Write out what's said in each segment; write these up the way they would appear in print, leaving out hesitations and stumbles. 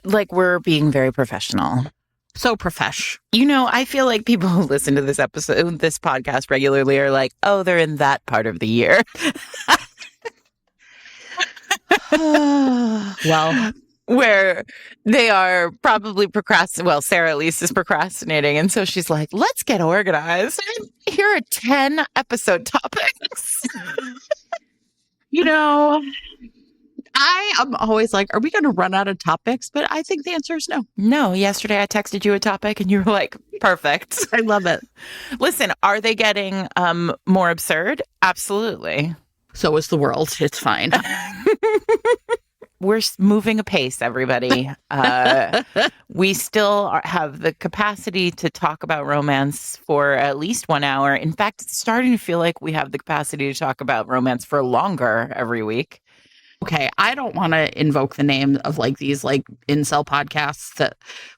like we're being very professional. So profesh. I feel like people who listen to this podcast regularly are like, oh, they're in that part of the year. Well, where they are probably procrastinating. Well, Sarah at least is procrastinating. And so she's like, let's get organized. Here are 10 episode topics. I am always like, are we going to run out of topics? But I think the answer is no. No. Yesterday I texted you a topic and you were like, perfect. I love it. Listen, are they getting more absurd? Absolutely. So is the world. It's fine. We're moving apace, everybody. We still have the capacity to talk about romance for at least 1 hour. In fact, it's starting to feel like we have the capacity to talk about romance for longer every week. Okay, I don't want to invoke the name of like these like incel podcasts,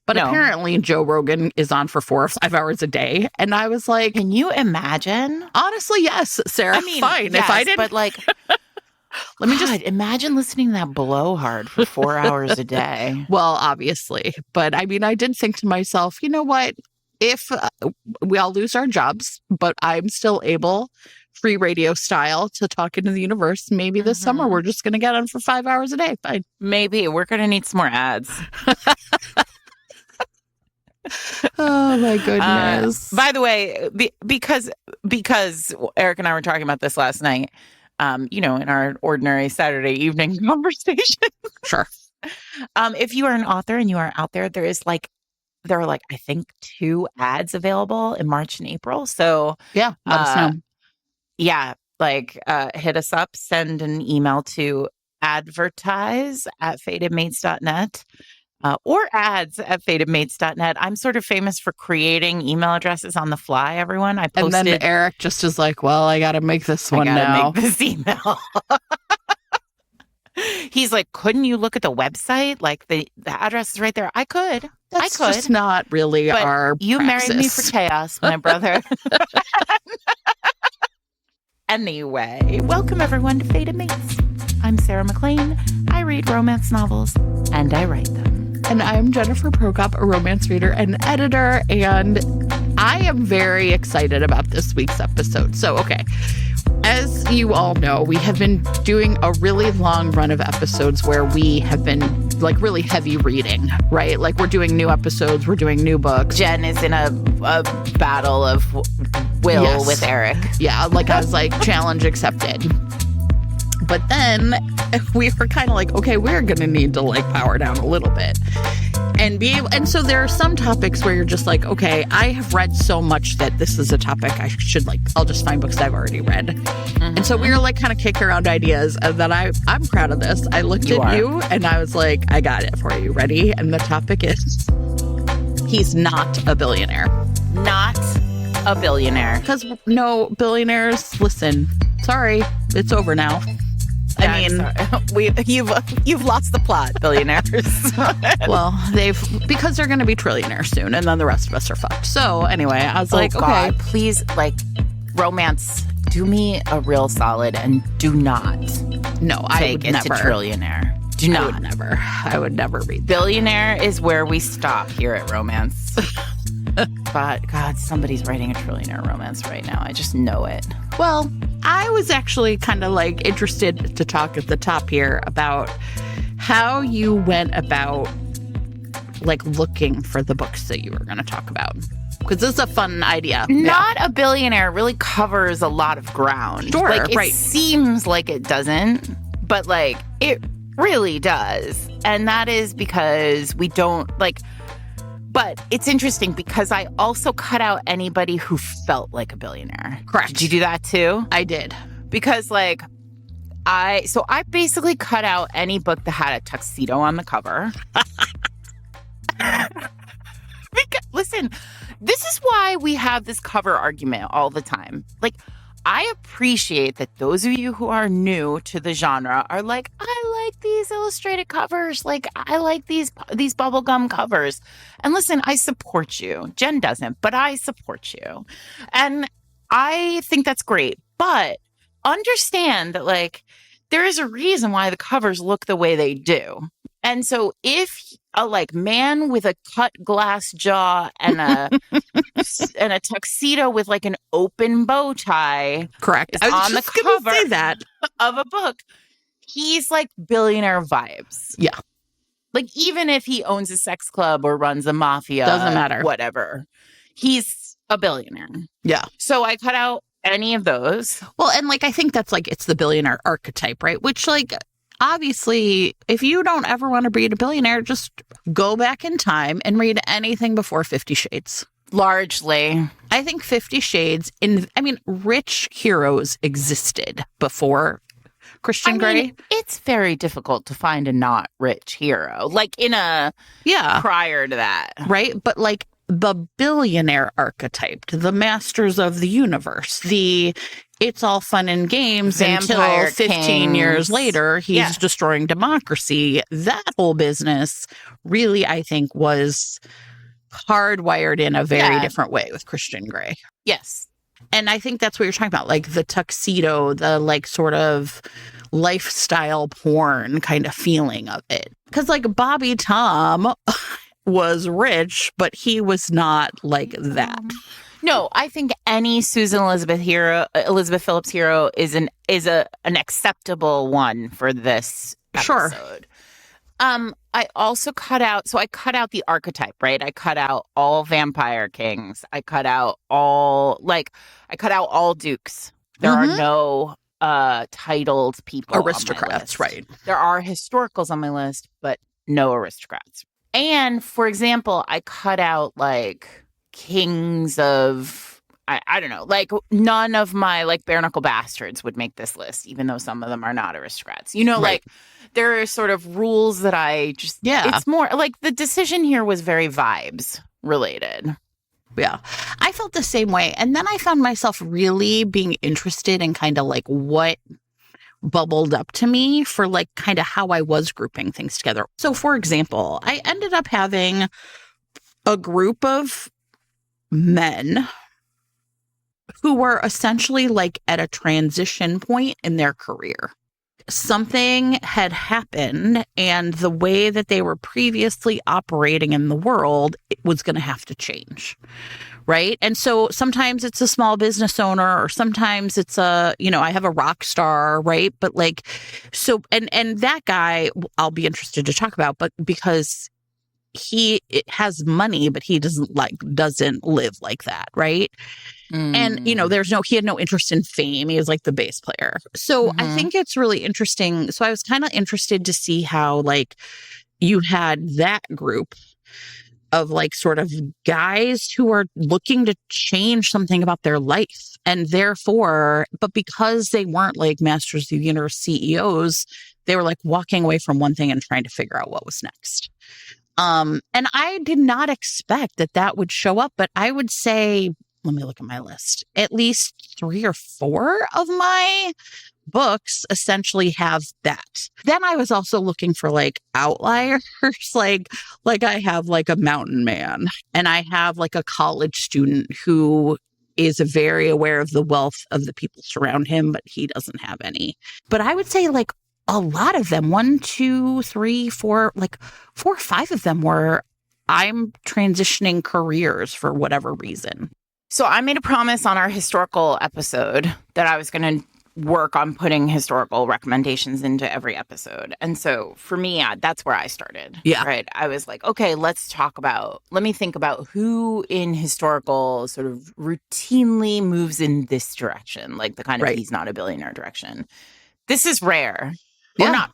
but apparently Joe Rogan is on for 4 or 5 hours a day, and I was like, can you imagine? Honestly, yes, Sarah. I mean, fine. Yes, if I didn't, but like, let me just imagine listening to that blowhard for 4 hours a day. Well, obviously, but I mean, I did think to myself, you know what? If we all lose our jobs, but I'm still able, free radio style, to talk into the universe, maybe this summer we're just going to get on for 5 hours a day. Fine. Maybe. We're going to need some more ads. Oh, my goodness. By the way, because Eric and I were talking about this last night, in our ordinary Saturday evening conversation. Sure. If you are an author and you are out there, there are like, I think 2 ads available in March and April. So yeah, let us know. Yeah, like hit us up, send an email to advertise@fatedmates.net or ads@fatedmates.net. I'm sort of famous for creating email addresses on the fly, everyone. I posted. And then Eric just is like, well, I got to make this one now. Make this email. He's like, couldn't you look at the website? Like the address is right there. I could. That's just not really but our You praxis. married me for chaos, my brother. Anyway, welcome everyone to Fated Mates. I'm Sarah McLean. I read romance novels and I write them. And I'm Jennifer Prokop, a romance reader and editor, and I am very excited about this week's episode. So, okay. As you all know, we have been doing a really long run of episodes where we have been like really heavy reading, right? Like we're doing new episodes, we're doing new books. Jen is in a battle of will with Eric. Yeah, like I was like, challenge accepted. But then we were kind of like, okay, we're going to need to like power down a little bit. And so there are some topics where you're just like, okay, I have read so much that this is a topic I should I'll just find books I've already read. And so we were like kind of kicking around ideas, and then I'm proud of this. I looked at you and I was like, I got it for you. Ready? And the topic is, he's not a billionaire. Not a billionaire. Because no, billionaires, listen, sorry, it's over now. I mean, you've lost the plot, billionaires. Well, because they're going to be trillionaires soon, and then the rest of us are fucked. So anyway, I was like, God, okay, please, like, romance, do me a real solid and do not. No, I would take it to trillionaire. Do not. I would never read that. Billionaire is where we stop here at romance. But God, somebody's writing a trillionaire romance right now. I just know it. Well, I was actually kind of like interested to talk at the top here about how you went about like looking for the books that you were going to talk about. Because this is a fun idea. Not a Billionaire really covers a lot of ground. Sure, like, it right. seems like it doesn't, but like it really does. And that is because we don't like. But it's interesting because I also cut out anybody who felt like a billionaire. Correct. Did you do that too? I did. Because like I basically cut out any book that had a tuxedo on the cover. Listen, this is why we have this cover argument all the time. Like, I appreciate that those of you who are new to the genre are like, I like these illustrated covers. Like, I like these bubblegum covers. And listen, I support you. Jen doesn't, but I support you. And I think that's great. But understand that, like, there is a reason why the covers look the way they do. And so if a like man with a cut glass jaw and a and a tuxedo with like an open bow tie Correct. is I was on the just gonna cover say that. of a book, he's like billionaire vibes. Yeah. Like even if he owns a sex club or runs a mafia, Doesn't matter. whatever, he's a billionaire. Yeah. So I cut out any of those. Well, and like I think that's like it's the billionaire archetype, right? Which like obviously, if you don't ever want to be a billionaire, just go back in time and read anything before 50 Shades. Largely. I think 50 Shades rich heroes existed before Christian Grey. It's very difficult to find a not rich hero. Like in a prior to that. Right? But like the billionaire archetype, the masters of the universe, it's all fun and games Vampire until 15 kings. years later, he's destroying democracy. That whole business really, I think, was hardwired in a very different way with Christian Grey. Yes. And I think that's what you're talking about, like the tuxedo, the like sort of lifestyle porn kind of feeling of it. Because like Bobby Tom was rich, but he was not like that. No, I think any Susan Elizabeth Phillips hero is an acceptable one for this episode. Sure. I also cut out the archetype, right? I cut out all vampire kings. I cut out all dukes. There are no titled people. Aristocrats, right? There are historicals on my list, but no aristocrats. And for example, I cut out like kings of I don't know, like none of my like bare knuckle bastards would make this list, even though some of them are not aristocrats. You know, like there are sort of rules that I just it's more like the decision here was very vibes related. Yeah, I felt the same way. And then I found myself really being interested in kind of like what bubbled up to me for like kind of how I was grouping things together. So for example, I ended up having a group of men who were essentially like at a transition point in their career. Something had happened, and the way that they were previously operating in the world, it was going to have to change. Right. And so sometimes it's a small business owner, or sometimes it's I have a rock star. Right. But like, so and that guy I'll be interested to talk about, but because he has money, but he doesn't live like that. Right. And, he had no interest in fame. He was like the bass player. So I think it's really interesting. So I was kind of interested to see how like you had that group of like sort of guys who are looking to change something about their life. And therefore, but because they weren't like masters of the universe CEOs, they were like walking away from one thing and trying to figure out what was next. And I did not expect that would show up, but I would say, let me look at my list. At least 3 or 4 of my books essentially have that. Then I was also looking for like outliers, like I have like a mountain man, and I have like a college student who is very aware of the wealth of the people surround him, but he doesn't have any. But I would say like a lot of them, 1, 2, 3, 4, like 4 or 5 of them were I'm transitioning careers for whatever reason. So I made a promise on our historical episode that I was going to work on putting historical recommendations into every episode. And so for me, that's where I started. Yeah. Right. I was like, okay, let me think about who in historical sort of routinely moves in this direction, like the kind of he's not a billionaire direction. This is rare. Yeah. Or not.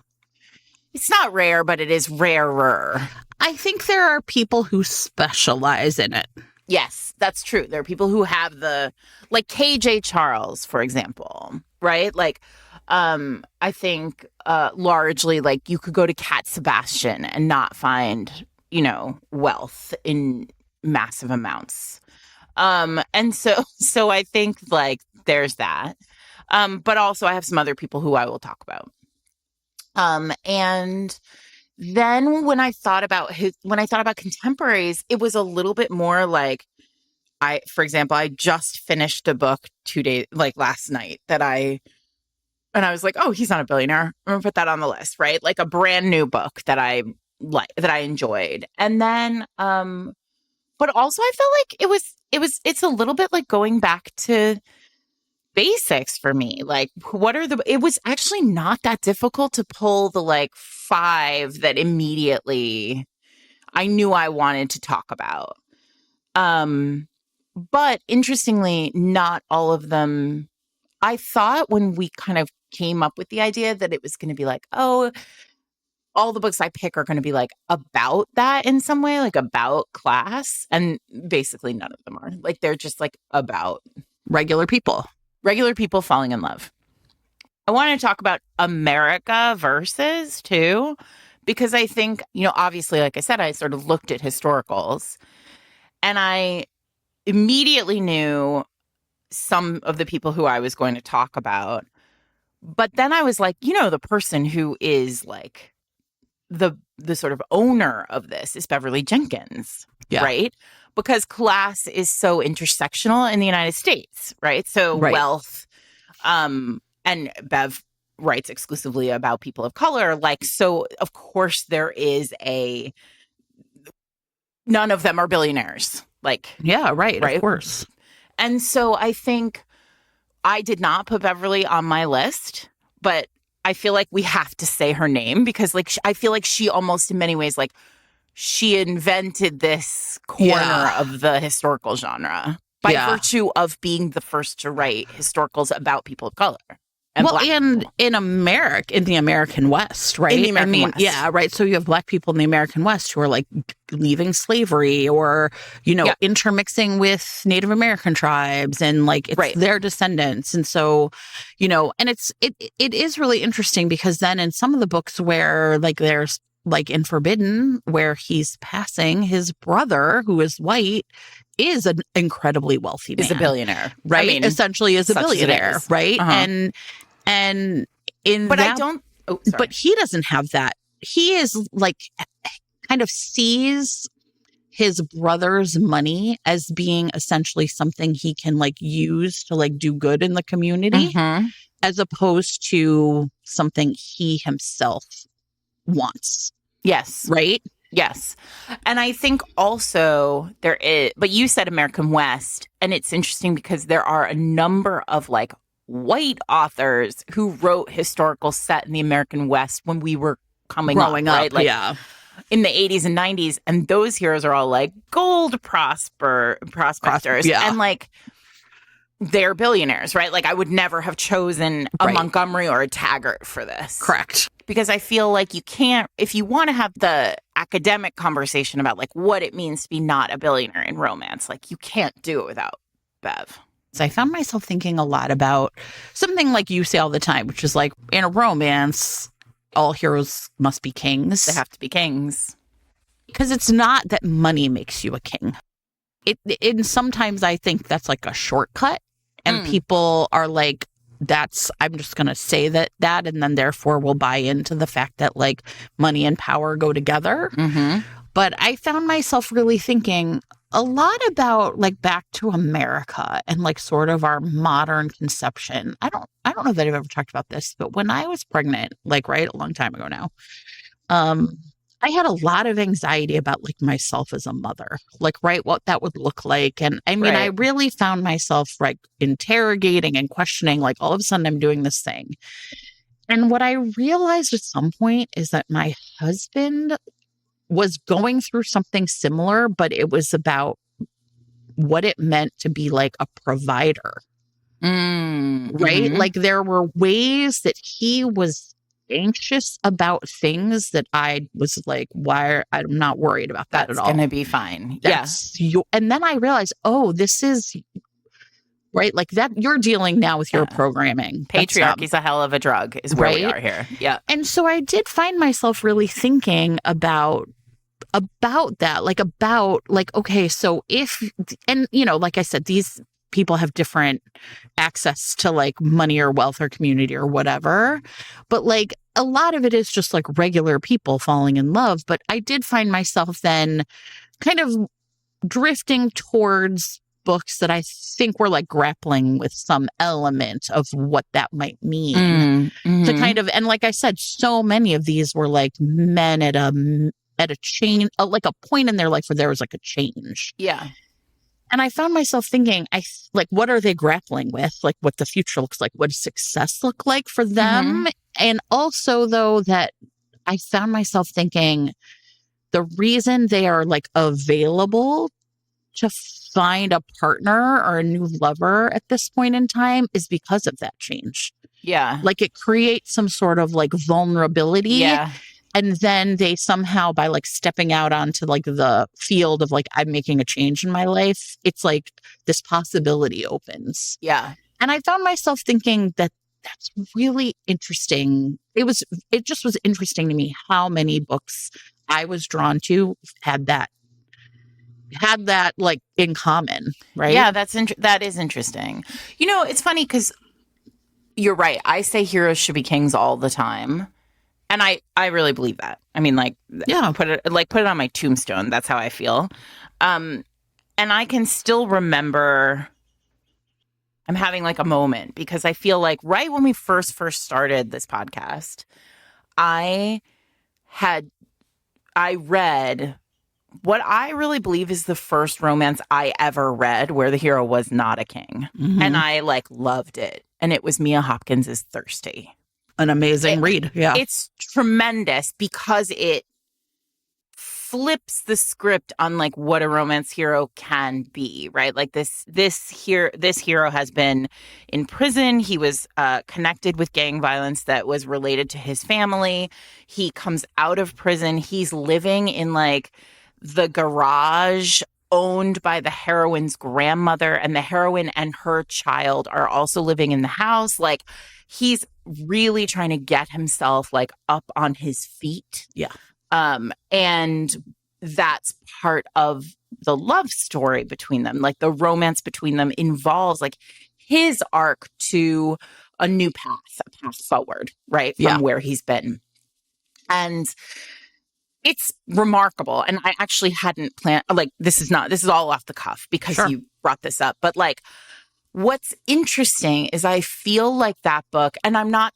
It's not rare, but it is rarer. I think there are people who specialize in it. Yes, that's true. There are people who have like KJ Charles, for example, right? Like, I think largely like you could go to Cat Sebastian and not find, wealth in massive amounts. And so I think like there's that. But also I have some other people who I will talk about. And then when I thought about contemporaries, it was a little bit more like for example, I just finished a book 2 days, like last night and I was like, oh, he's not a billionaire. I'm gonna put that on the list, right? Like a brand new book that I that I enjoyed. And then but also I felt like it's a little bit like going back to basics for me. Like, it was actually not that difficult to pull the like 5 that immediately I knew I wanted to talk about. But interestingly, not all of them. I thought when we kind of came up with the idea that it was going to be like, oh, all the books I pick are going to be like about that in some way, like about class. And basically none of them are. Like, they're just like about Regular people falling in love. I want to talk about America versus too, because I think, obviously, like I said, I sort of looked at historicals and I immediately knew some of the people who I was going to talk about. But then I was like, the person who is like the sort of owner of this is Beverly Jenkins, right? Because class is so intersectional in the United States, right? So wealth, and Bev writes exclusively about people of color. Like, so of course there is none of them are billionaires. Like, right, of course. And so I think I did not put Beverly on my list, but I feel like we have to say her name because, like, I feel like she almost in many ways, like, she invented this corner of the historical genre by virtue of being the first to write historicals about people of color. And in the American West, right? In the American West. Yeah, right. So you have Black people in the American West who are like leaving slavery or, intermixing with Native American tribes and like it's their descendants. And so, and it is really interesting because then in some of the books where like there's like in Forbidden, where he's passing, his brother, who is white, is an incredibly wealthy man. Is a billionaire. Right? I mean, essentially is a billionaire, right? Uh-huh. And in but that, I don't but he doesn't have that. He is like kind of sees his brother's money as being essentially something he can like use to like do good in the community, as opposed to something he himself wants. Yes. Right? Yes. And I think also there is, but you said American West, and it's interesting because there are a number of like white authors who wrote historical set in the American West when we were growing up, right? Like, in the 80s and 90s, and those heroes are all like gold prospectors and like they're billionaires, right? Like I would never have chosen a Montgomery or a Taggart for this. Correct. Because I feel like you can't, if you want to have the academic conversation about like what it means to be not a billionaire in romance, like you can't do it without Bev. So I found myself thinking a lot about something like you say all the time, which is like in a romance, all heroes must be kings. They have to be kings. Because it's not that money makes you a king. And sometimes I think that's like a shortcut. And people are like, I'm just going to say that, and then therefore we'll buy into the fact that like money and power go together. But I found myself really thinking a lot about like back to America and like sort of our modern conception. I don't know that I've ever talked about this, but when I was pregnant, like a long time ago now, I had a lot of anxiety about like myself as a mother, like, what that would look like. And I mean, I really found myself like interrogating and questioning, like all of a sudden I'm doing this thing. And what I realized at some point is that my husband was going through something similar, but it was about what it meant to be like a provider. Right? Like there were ways that he was anxious about things that I was like, why? I'm not worried about that at all. It's going to be fine. And then I realized, this is right. Like that you're dealing now with your programming. Patriarchy's a hell of a drug is where we are here. Yeah. And so I did find myself really thinking about that, like, okay, so if, and like I said, these people have different access to like money or wealth or community or whatever. But like a lot of it is just like regular people falling in love. But I did find myself then kind of drifting towards books that I think were like grappling with some element of what that might mean to kind of, and like I said, so many of these were like men at at a change, like a point in their life where there was like a change. Yeah. And I found myself thinking, like, what are they grappling with? Like, what the future looks like? What does success look like for them? And also, though, that I found myself thinking the reason they are like available to find a partner or a new lover at this point in time is because of that change. Yeah. Like, it creates some sort of like vulnerability. Yeah. And then they somehow, by like stepping out onto like the field of like, I'm making a change in my life, it's like this possibility opens. Yeah. And I found myself thinking that that's really interesting. It just was interesting to me how many books I was drawn to had that like in common, right? Yeah, that is interesting. You know, it's funny because you're right. I say heroes should be kings all the time. And I really believe that. I mean, like, Yeah. put it on my tombstone. That's how I feel. And I can still remember I'm having like a moment because I feel like right when we first started this podcast, I read what I really believe is the first romance I ever read where the hero was not a king. And I like loved it. And it was Mia Hopkins's Thirsty. An amazing read. Yeah. It's tremendous because it flips the script on like what a romance hero can be, right? Like this hero has been in prison. He was connected with gang violence that was related to his family. He comes out of prison. He's living in like the garage owned by the heroine's grandmother, and the heroine and her child are also living in the house. Like, he's really trying to get himself like up on his feet. Yeah. And that's part of the love story between them. Like, the romance between them involves like his arc to a new path, a path forward, right? From where he's been. And it's remarkable. And I actually hadn't planned, like, this is all off the cuff because you brought this up. But like, what's interesting is I feel like that book, and I'm not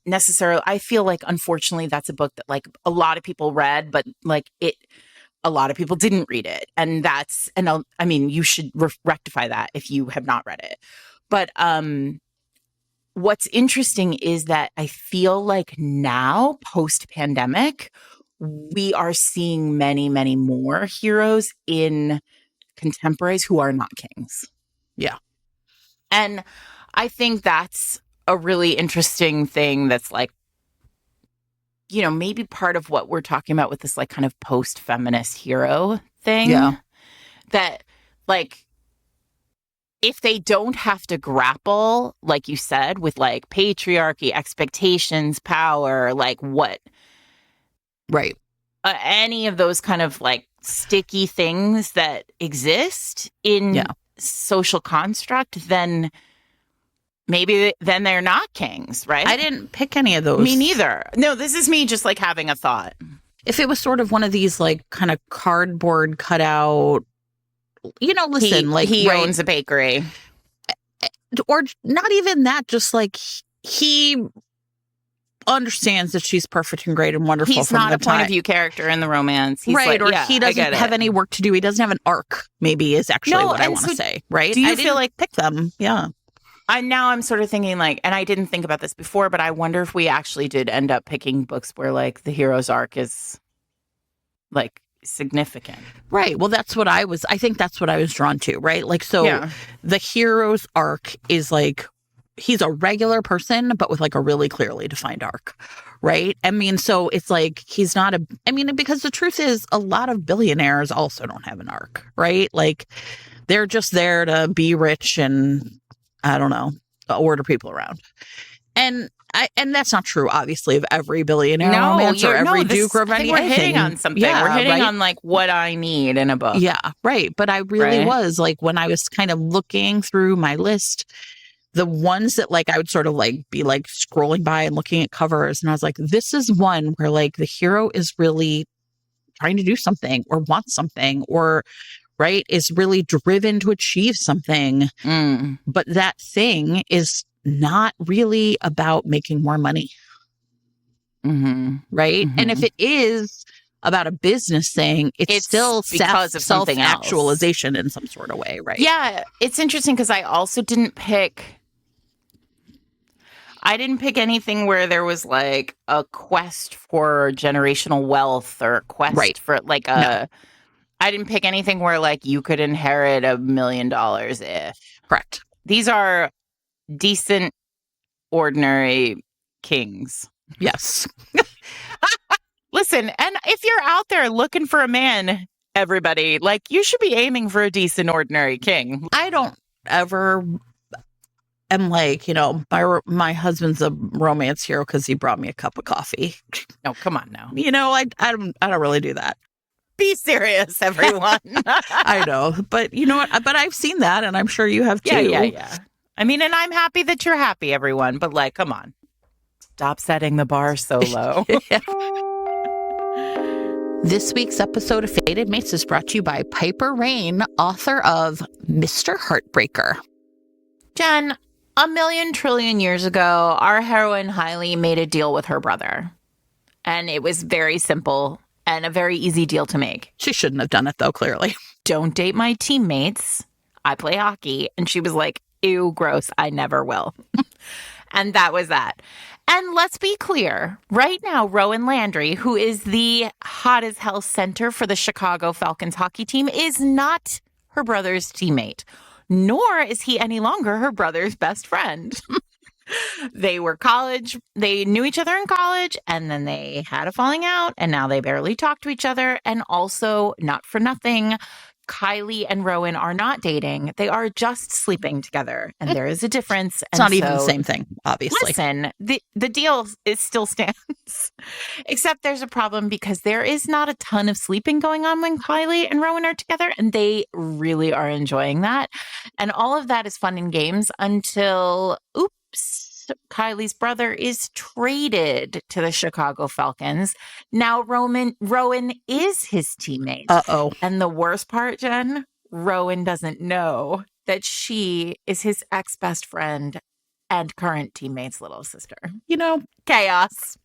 necessarily, I feel like, unfortunately, that's a book that like a lot of people read, but like a lot of people didn't read it. And I mean, you should rectify that if you have not read it. But what's interesting is that I feel like now, post-pandemic, we are seeing many, many more heroes in contemporaries who are not kings. Yeah. And I think that's a really interesting thing that's like, you know, maybe part of what we're talking about with this like kind of post-feminist hero thing. Yeah. That like, if they don't have to grapple, like you said, with like patriarchy, expectations, power, like what, right. Any of those kind of like sticky things that exist in social construct, then maybe they're not kings, right? I didn't pick any of those. Me neither. No, this is me just like having a thought. If it was sort of one of these like kind of cardboard cutout, you know, listen, he owns a bakery. Or not even that, just like he understands that she's perfect and great and wonderful. He's not a point of view character in the romance. He's right, like, or he doesn't have any work to do. He doesn't have an arc, maybe, is actually what I want to say, right? Do you feel like pick them? Yeah. I'm sort of thinking like, and I didn't think about this before, but I wonder if we actually did end up picking books where like the hero's arc is like significant. Right. Well, I think that's what I was drawn to, right? Like, so the hero's arc is like, he's a regular person, but with like a really clearly defined arc, right? I mean, so it's like, because the truth is a lot of billionaires also don't have an arc, right? Like, they're just there to be rich and, I don't know, order people around. And that's not true, obviously, of every billionaire romance or every duke or anything. We're hitting on something. Yeah, we're hitting on like what I need in a book. Yeah, right. But I really was like, when I was kind of looking through my list, the ones that like I would sort of like be like scrolling by and looking at covers, and I was like, this is one where like the hero is really trying to do something or wants something or right is really driven to achieve something. But that thing is not really about making more money. Right. And if it is, about a business thing, it's still because of something else. Self-actualization in some sort of way, right? Yeah, it's interesting because I also didn't pick anything where there was like a quest for generational wealth or a quest for like a. No. I didn't pick anything where like you could inherit $1 million if. Correct. These are decent, ordinary kings. Yes. Listen, and if you're out there looking for a man, everybody, like you should be aiming for a decent, ordinary king. I don't ever am like, my husband's a romance hero because he brought me a cup of coffee. No, come on now. I don't really do that. Be serious, everyone. I know, but you know what? But I've seen that, and I'm sure you have too. Yeah. I mean, and I'm happy that you're happy, everyone. But like, come on, stop setting the bar so low. This week's episode of Fated Mates is brought to you by Piper Rain, author of Mr. Heartbreaker. Jen, 1,000,000 trillion years ago, our heroine Hailey made a deal with her brother. And it was very simple and a very easy deal to make. She shouldn't have done it, though, clearly. Don't date my teammates. I play hockey. And she was like, ew, gross. I never will. And that was that. And let's be clear, right now, Rowan Landry, who is the hot as hell center for the Chicago Falcons hockey team, is not her brother's teammate, nor is he any longer her brother's best friend. They knew each other in college, and then they had a falling out, and now they barely talk to each other. And also, not for nothing, Kylie and Rowan are not dating. They are just sleeping together, and there is a difference. It's not even the same thing, obviously. Listen, the deal still stands, except there's a problem because there is not a ton of sleeping going on when Kylie and Rowan are together, and they really are enjoying that. And all of that is fun and games until, oops, Kylie's brother is traded to the Chicago Falcons. Now Rowan is his teammate. Uh-oh. And the worst part, Jen, Rowan doesn't know that she is his ex-best friend and current teammate's little sister. Chaos.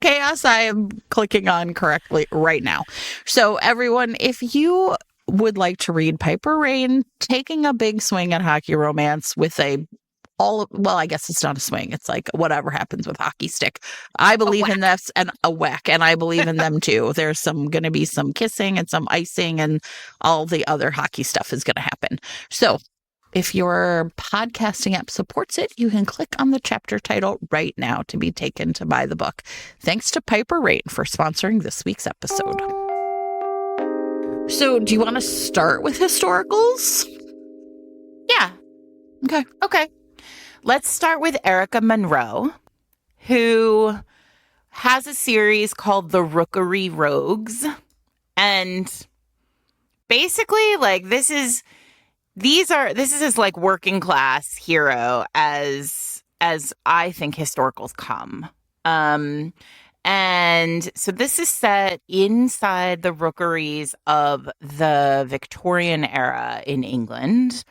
Chaos I am clicking on correctly right now. So everyone, if you would like to read Piper Rain taking a big swing at hockey romance with I guess it's not a swing. It's like whatever happens with hockey stick. I believe in this, and a whack, and I believe in them too. There's going to be some kissing and some icing, and all the other hockey stuff is going to happen. So if your podcasting app supports it, you can click on the chapter title right now to be taken to buy the book. Thanks to Piper Rain for sponsoring this week's episode. So do you want to start with historicals? Yeah. Okay. Let's start with Erica Monroe, who has a series called The Rookery Rogues. And basically, like, this is his like working class hero as I think historicals come. And so this is set inside the rookeries of the Victorian era in England.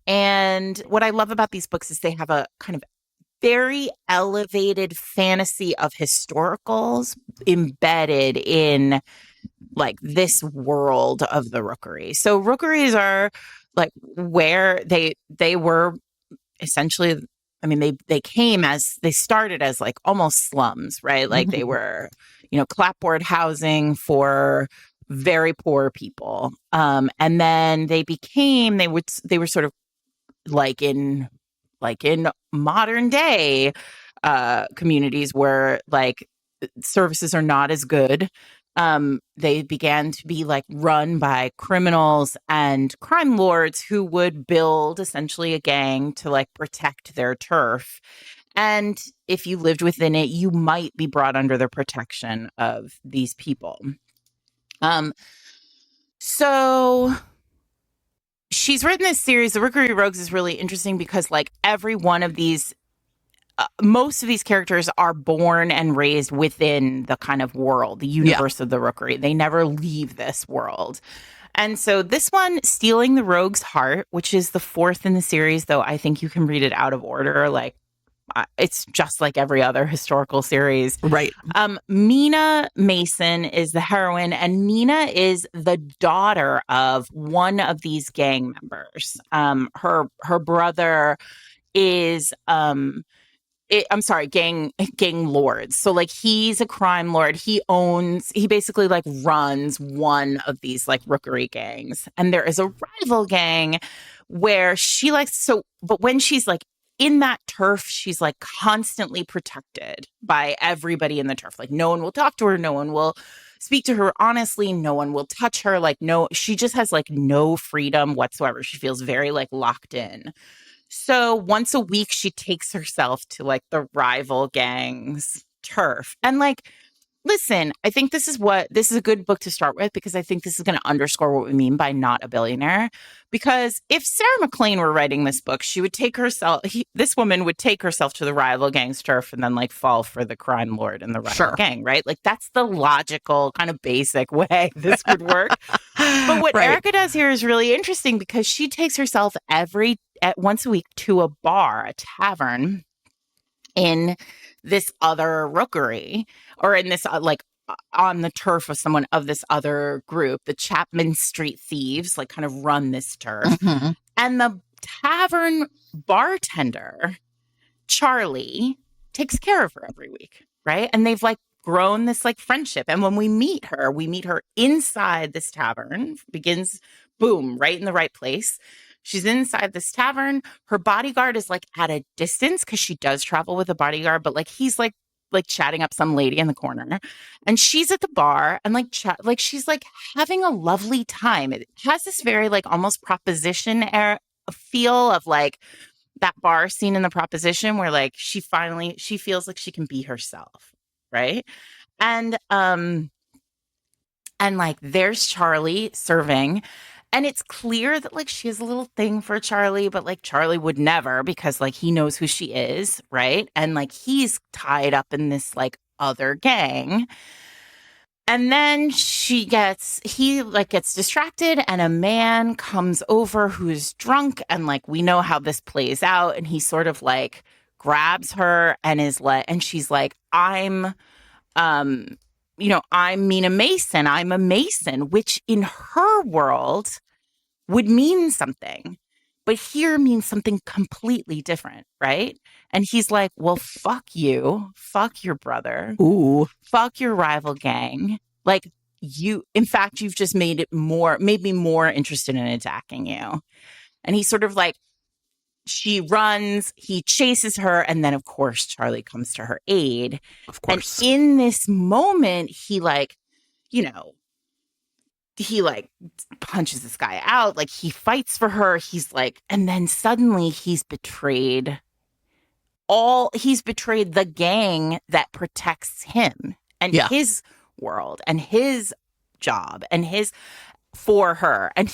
And what I love about these books is they have a kind of very elevated fantasy of historicals embedded in like this world of the rookery. So rookeries are like where they were essentially, I mean, they started as like almost slums, right? Like they were, clapboard housing for very poor people. And then they were sort of like in modern day communities where like services are not as good. They began to be like run by criminals and crime lords who would build essentially a gang to like protect their turf. And if you lived within it, you might be brought under the protection of these people. So she's written this series. The Rookery Rogues is really interesting because like every one of these, most of these characters are born and raised within the kind of world, the universe of the Rookery. They never leave this world. And so this one, Stealing the Rogue's Heart, which is the fourth in the series, though I think you can read it out of order. Like it's just like every other historical series. Right. Mina Mason is the heroine, and Mina is the daughter of one of these gang members. Her brother is gang lords. So like he's a crime lord. He basically like runs one of these like rookery gangs. And there is a rival gang where she likes but when she's like in that turf, she's like constantly protected by everybody in the turf. Like no one will talk to her, no one will speak to her honestly, no one will touch her. Like she just has like no freedom whatsoever. She feels very like locked in. So once a week, she takes herself to like the rival gang's turf. And like, listen, I think this is a good book to start with, because I think this is going to underscore what we mean by not a billionaire. Because if Sarah McLean were writing this book, she would this woman would take herself to the rival gang's turf and then like fall for the crime lord in the rival gang, right? Like that's the logical kind of basic way this would work. But what Erica does here is really interesting, because she takes herself once a week to a bar, a tavern in this other rookery, or in this on the turf of this other group. The Chapman Street Thieves like kind of run this turf. Mm-hmm. And the tavern bartender, Charlie, takes care of her every week, right? And they've like grown this like friendship. And when we meet her inside this tavern, begins, boom, right in the right place. She's inside this tavern. Her bodyguard is like at a distance, because she does travel with a bodyguard, but like he's like chatting up some lady in the corner, and she's at the bar and like she's like having a lovely time. It has this very like almost Proposition feel of like that bar scene in The Proposition where like she feels like she can be herself, right? And like there's Charlie serving. And it's clear that like she has a little thing for Charlie, but like Charlie would never, because like he knows who she is, right? And like he's tied up in this like other gang. And then he gets distracted, and a man comes over who's drunk, and like we know how this plays out, and he sort of like grabs her and and she's like, I'm Mina Mason. I'm a Mason, which in her world would mean something, but here means something completely different, right? And he's like, well, fuck you. Fuck your brother. Ooh. Fuck your rival gang. Like in fact, you've just made me more interested in attacking you. And he's sort of like, she runs, he chases her, and then, of course, Charlie comes to her aid. Of course. And in this moment, he punches this guy out. Like, he fights for her. He's like, and then suddenly he's betrayed the gang that protects him and his world and his job and for her. And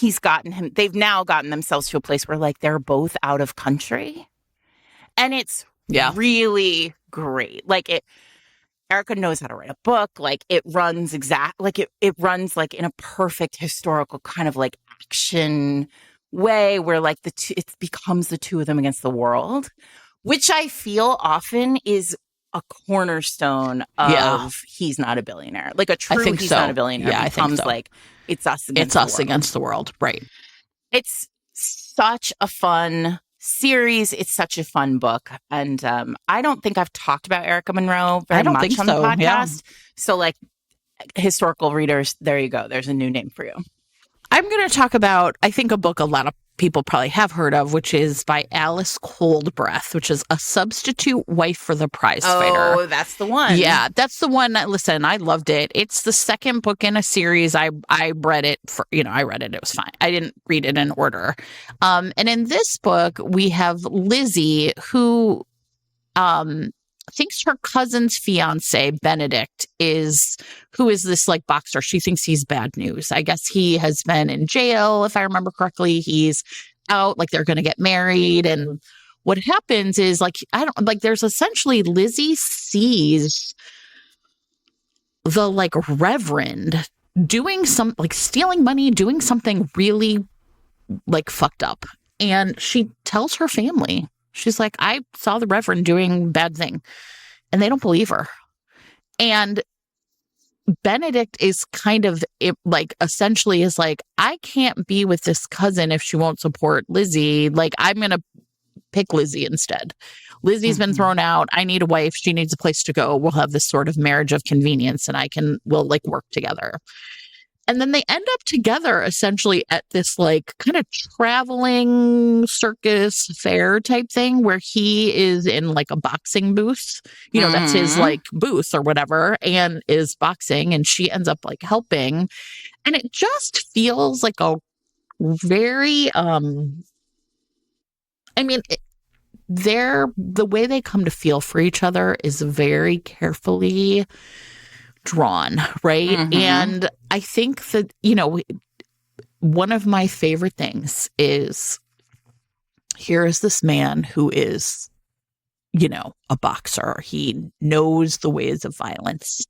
they've now gotten themselves to a place where like they're both out of country. And it's really great. Like Erica knows how to write a book. Like it runs it runs like in a perfect historical kind of like action way where like it becomes the two of them against the world, which I feel often is a cornerstone of He's Not a Billionaire. Like a true He's Not a Billionaire becomes like it's us against the world. Right. It's such a fun series. It's such a fun book. And I don't think I've talked about Erica Monroe very much on the podcast. Yeah. So like historical readers, there you go. There's a new name for you. I'm going to talk about, I think, a book a lot of people probably have heard of, which is by Alice Coldbreath, which is A Substitute Wife for the Prize Fighter. Oh, that's the one. Yeah, that's the one. Listen, I loved it. It's the second book in a series. I read it I read it. It was fine. I didn't read it in order. And in this book, we have Lizzie, who thinks her cousin's fiance, Benedict, who is this like boxer. She thinks he's bad news. I guess he has been in jail, if I remember correctly. He's out, like they're going to get married. And what happens is there's essentially Lizzie sees the like reverend doing stealing money, doing something really like fucked up. And she tells her family. She's like, I saw the Reverend doing bad thing. And they don't believe her. And Benedict is kind of like, essentially is like, I can't be with this cousin if she won't support Lizzie. Like, I'm going to pick Lizzie instead. Lizzie's been thrown out. I need a wife. She needs a place to go. We'll have this sort of marriage of convenience and we'll like work together. And then they end up together essentially at this like kind of traveling circus fair type thing where he is in like a boxing booth. You know, that's his like booth or whatever, and is boxing, and she ends up like helping. And it just feels like a very the way they come to feel for each other is very carefully drawn, right? And I think that, you know, one of my favorite things is, here is this man who is, you know, a boxer. He knows the ways of violence,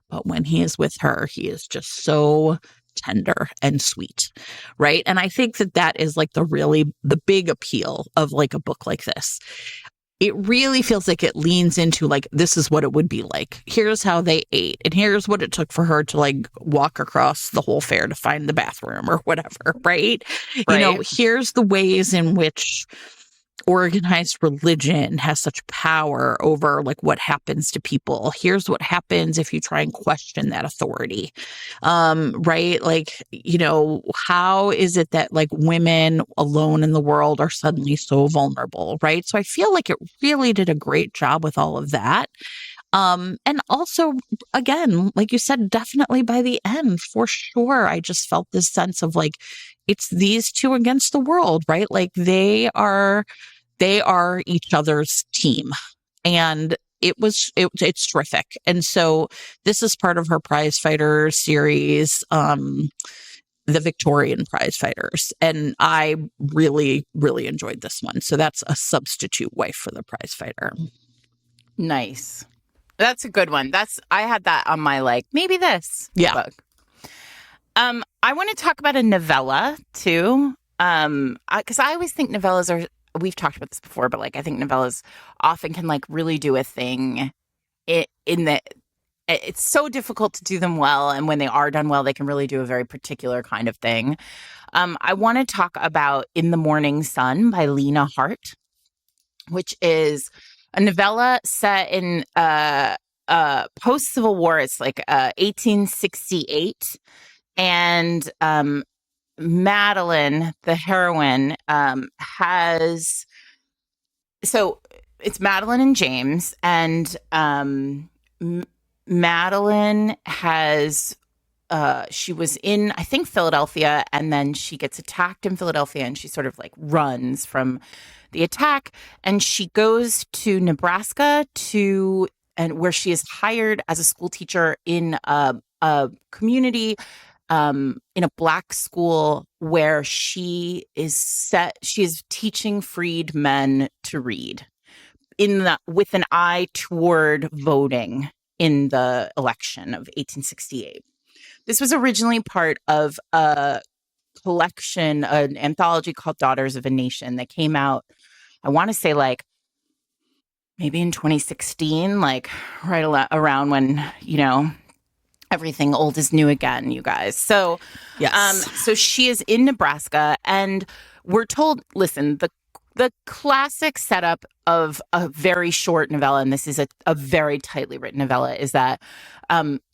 but when he is with her, he is just so tender and sweet, right? And I think that that is like the big appeal of like a book like this. It really feels like it leans into like, this is what it would be like. Here's how they ate, and here's what it took for her to like walk across the whole fair to find the bathroom or whatever, right? You know, here's the ways in which organized religion has such power over like what happens to people. Here's what happens if you try and question that authority. Right? Like, you know, how is it that like women alone in the world are suddenly so vulnerable, right? So I feel like it really did a great job with all of that. And also, again, like you said, definitely by the end, for sure, I just felt this sense of like, it's these two against the world, right? Like they are each other's team. And it's terrific. And so this is part of her prize fighter series, the Victorian prize fighters. And I really, really enjoyed this one. So that's a substitute wife for the prize fighter. Nice. That's a good one. I had that on my like, maybe this book. I want to talk about a novella too. Because I always think novellas are, we've talked about this before, but like I think novellas often can like really do a thing in that it's so difficult to do them well. And when they are done well, they can really do a very particular kind of thing. I want to talk about In the Morning Sun by Lena Hart, which is a novella set in post-Civil War. It's like 1868. And Madeline, the heroine, it's Madeline and James, and Madeline has she was in, I think, Philadelphia, and then she gets attacked in Philadelphia, and she sort of like runs from the attack, and she goes to Nebraska where she is hired as a school teacher in a community, in a Black school where she is teaching freed men to read with an eye toward voting in the election of 1868. This was originally part of a collection, an anthology called Daughters of a Nation that came out, I want to say like maybe in 2016, like right around when, you know, everything old is new again, you guys. So, yes. So she is in Nebraska, and we're told, listen, the classic setup of a very short novella, and this is a very tightly written novella, is that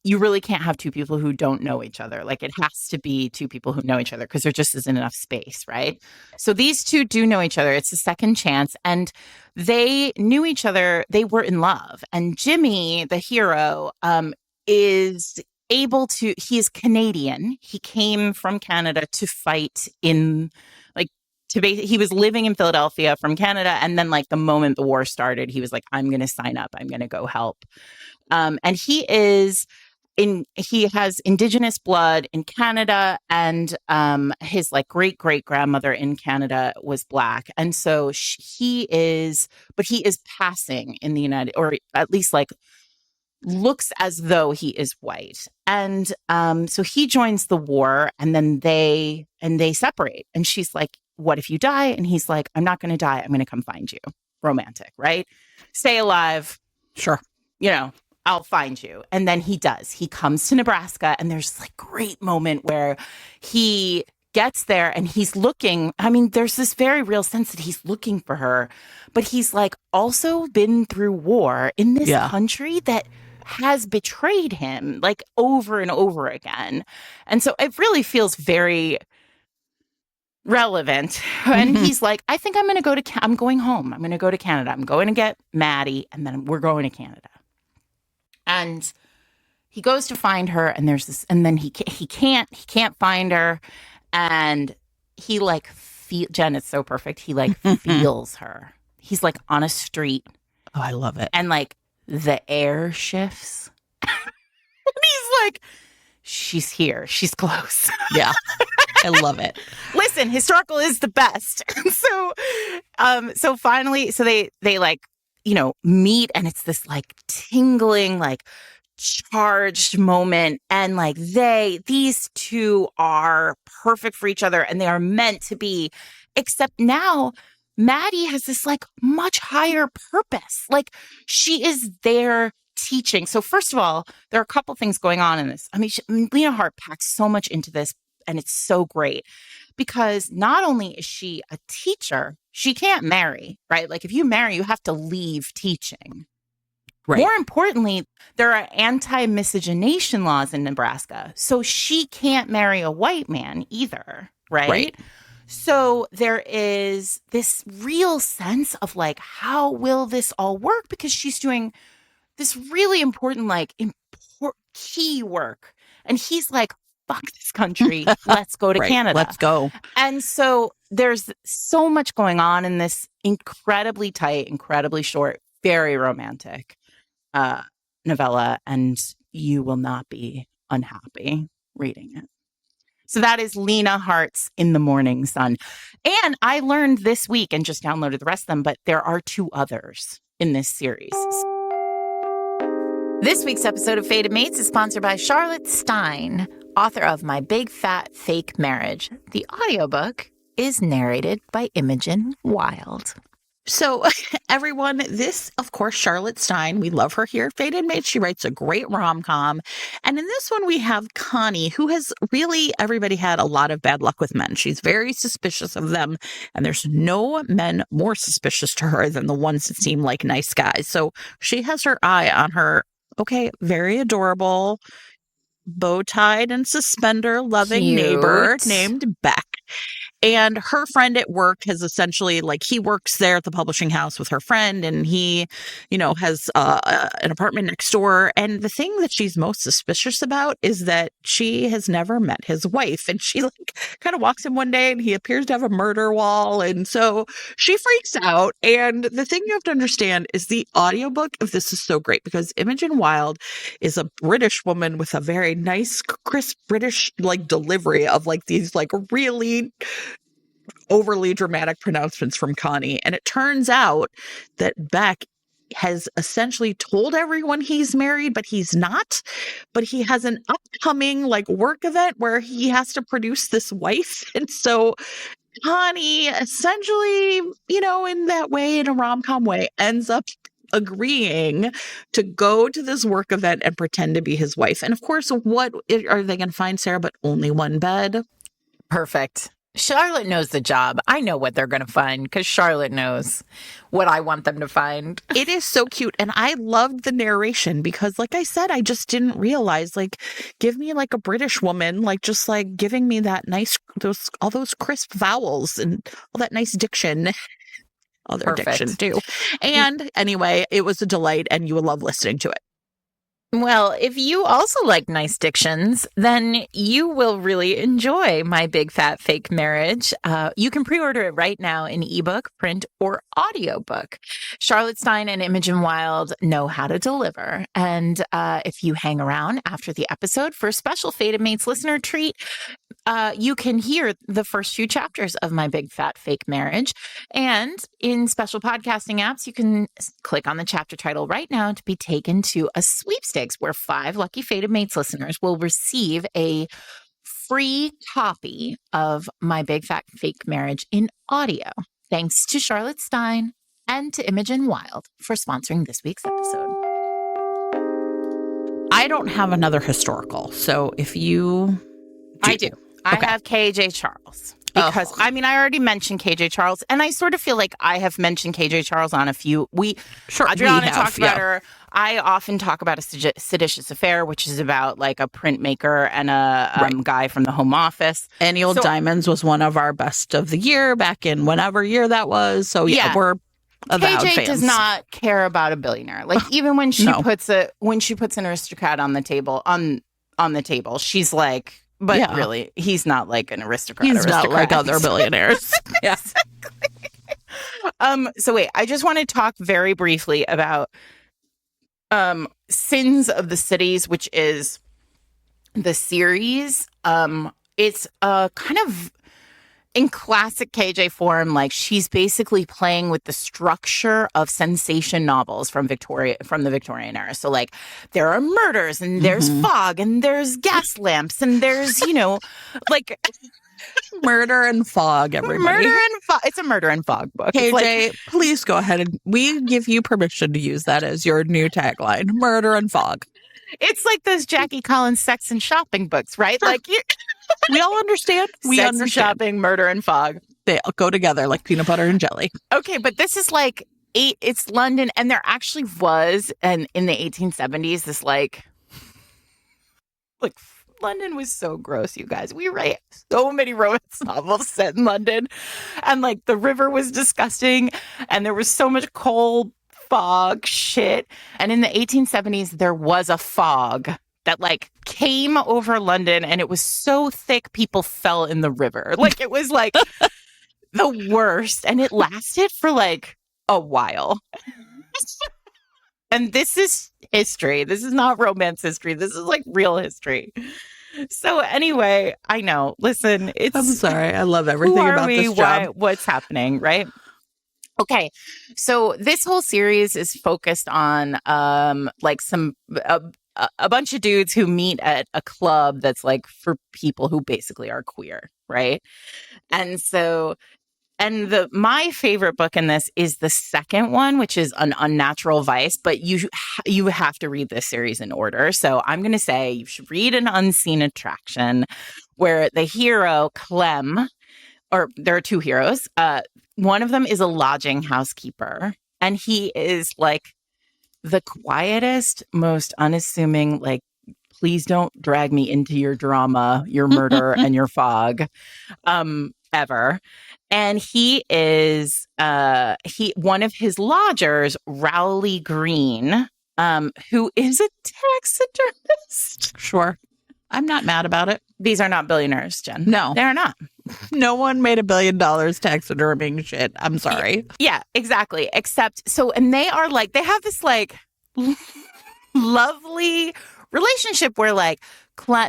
you really can't have two people who don't know each other. Like it has to be two people who know each other because there just isn't enough space, right? So these two do know each other. It's a second chance, and they knew each other. They were in love, and Jimmy, the hero, is able to, he is Canadian. He came from Canada to fight he was living in Philadelphia from Canada. And then like the moment the war started, he was like, I'm going to sign up. I'm going to go help. And he has Indigenous blood in Canada, and his like great grandmother in Canada was Black. And so he is passing in the United, or at least like looks as though he is white. And so he joins the war, and then they separate. And she's like, what if you die? And he's like, I'm not going to die. I'm going to come find you. romantic, right? Stay alive, Sure. I'll find you. And then he does. He comes to Nebraska, and there's this like great moment where he gets there and he's looking. I mean, there's this very real sense that he's looking for her, but he's like also been through war in this country that has betrayed him like over and over again. And so it really feels very relevant. And he's like, I think I'm going to go to, I'm going home. I'm going to go to Canada. I'm going to get Maddie, and then we're going to Canada. And he goes to find her, and there's this, and then he can't find her. And he like, Jen, it's so perfect. He like feels her. He's like on a street. Oh, I love it. And like the air shifts. And he's like, she's here. She's close. Yeah. I love it. Listen, historical is the best. So finally, so they like, meet, and it's this like tingling, like charged moment. And like these two are perfect for each other, and they are meant to be, except now Maddie has this like much higher purpose. Like she is there teaching. So first of all, there are a couple things going on in this. I mean, Lena Hart packs so much into this, and it's so great because not only is she a teacher, she can't marry, right? Like if you marry, you have to leave teaching. Right. More importantly, there are anti-miscegenation laws in Nebraska. So she can't marry a white man either, right? So there is this real sense of like, how will this all work? Because she's doing this really important, like key work. And he's like, fuck this country. Let's go to Canada. Let's go. And so there's so much going on in this incredibly tight, incredibly short, very romantic novella. And you will not be unhappy reading it. So that is Lena Hart's In the Morning Sun. And I learned this week, and just downloaded the rest of them, but there are 2 others in this series. This week's episode of Fated Mates is sponsored by Charlotte Stein, author of My Big Fat Fake Marriage. The audiobook is narrated by Imogen Wild. So everyone, this, of course, Charlotte Stein, we love her here at Fated Mates. She writes a great rom-com. And in this one, we have Connie, who has really, everybody had a lot of bad luck with men. She's very suspicious of them. And there's no men more suspicious to her than the ones that seem like nice guys. So she has her eye on her, very adorable, bow-tied and suspender-loving neighbor named Beck. And her friend at work has essentially, like, he works there at the publishing house with her friend, and he, has an apartment next door. And the thing that she's most suspicious about is that she has never met his wife. And she, kind of walks in one day, and he appears to have a murder wall. And so she freaks out. And the thing you have to understand is the audiobook of this is so great because Imogen Wild is a British woman with a very nice, crisp British, delivery of, these, really overly dramatic pronouncements from Connie. And it turns out that Beck has essentially told everyone he's married, but he's not. But he has an upcoming work event where he has to produce this wife. And so Connie essentially, in that way, in a rom-com way, ends up agreeing to go to this work event and pretend to be his wife. And of course, what are they going to find, Sarah, but only one bed? Perfect. Charlotte knows the job. I know what they're going to find because Charlotte knows what I want them to find. It is so cute. And I loved the narration because, like I said, I just didn't realize, give me a British woman, giving me that nice, all those crisp vowels and all that nice diction. Other diction too. And anyway, it was a delight and you will love listening to it. Well, if you also like nice dictions, then you will really enjoy My Big Fat Fake Marriage. You can pre-order it right now in ebook, print, or audiobook. Charlotte Stein and Imogen Wild know how to deliver. And if you hang around after the episode for a special Fated Mates listener treat, you can hear the first few chapters of My Big Fat Fake Marriage. And in special podcasting apps, you can click on the chapter title right now to be taken to a sweepstakes where 5 lucky Fated Mates listeners will receive a free copy of My Big Fat Fake Marriage in audio. Thanks to Charlotte Stein and to Imogen Wild for sponsoring this week's episode. I don't have another historical, so if you I do. I have KJ Charles. Because, I already mentioned KJ Charles, and I sort of feel like I have mentioned KJ Charles on a few. Adriana talked about her. I often talk about A Seditious Affair, which is about like a printmaker and a guy from the Home Office. Annual Diamonds was one of our best of the year back in whenever year that was. So we're avowed KJ fans. does not care about a billionaire. Like even when she puts an aristocrat on the table, she's like, but really, he's not like an aristocrat. He's not like other billionaires. Yeah. So wait, I just want to talk very briefly about Sins of the Cities, which is the series. It's kind of in classic KJ form, like she's basically playing with the structure of sensation novels from the Victorian era. So like there are murders and there's fog and there's gas lamps and there's, like murder and fog, everybody. Murder and fog. It's a murder and fog book. KJ, please go ahead and we give you permission to use that as your new tagline. Murder and fog. It's like those Jackie Collins sex and shopping books, right? Sure. Like we all understand. Sex and shopping, murder and fog. They all go together like peanut butter and jelly. Okay, but this is like it's London, and there actually was, and in the 1870s, this like London was so gross, you guys. We write so many romance novels set in London, and like the river was disgusting, and there was so much coal, fog, shit. And in the 1870s, there was a fog that like came over London, and it was so thick people fell in the river. Like it was like the worst, and it lasted for like a while. And this is history. This is not romance history. This is like real history. So anyway, I know. Listen, I'm sorry. I love everything about this job. What's happening, right? Okay, so this whole series is focused on like a bunch of dudes who meet at a club that's like for people who basically are queer, right? And so, my favorite book in this is the second one, which is An Unnatural Vice, but you have to read this series in order. So I'm going to say you should read An Unseen Attraction, where the hero, Clem, or there are two heroes. One of them is a lodging housekeeper, and he is like the quietest, most unassuming, like, please don't drag me into your drama, your murder, and your fog, ever. And he is one of his lodgers, Rowley Green, who is a taxidermist. Sure. I'm not mad about it. These are not billionaires, Jen. No. They're not. No one made $1 billion taxiderming shit. I'm sorry. Yeah, exactly. And they are like, they have this like lovely relationship where like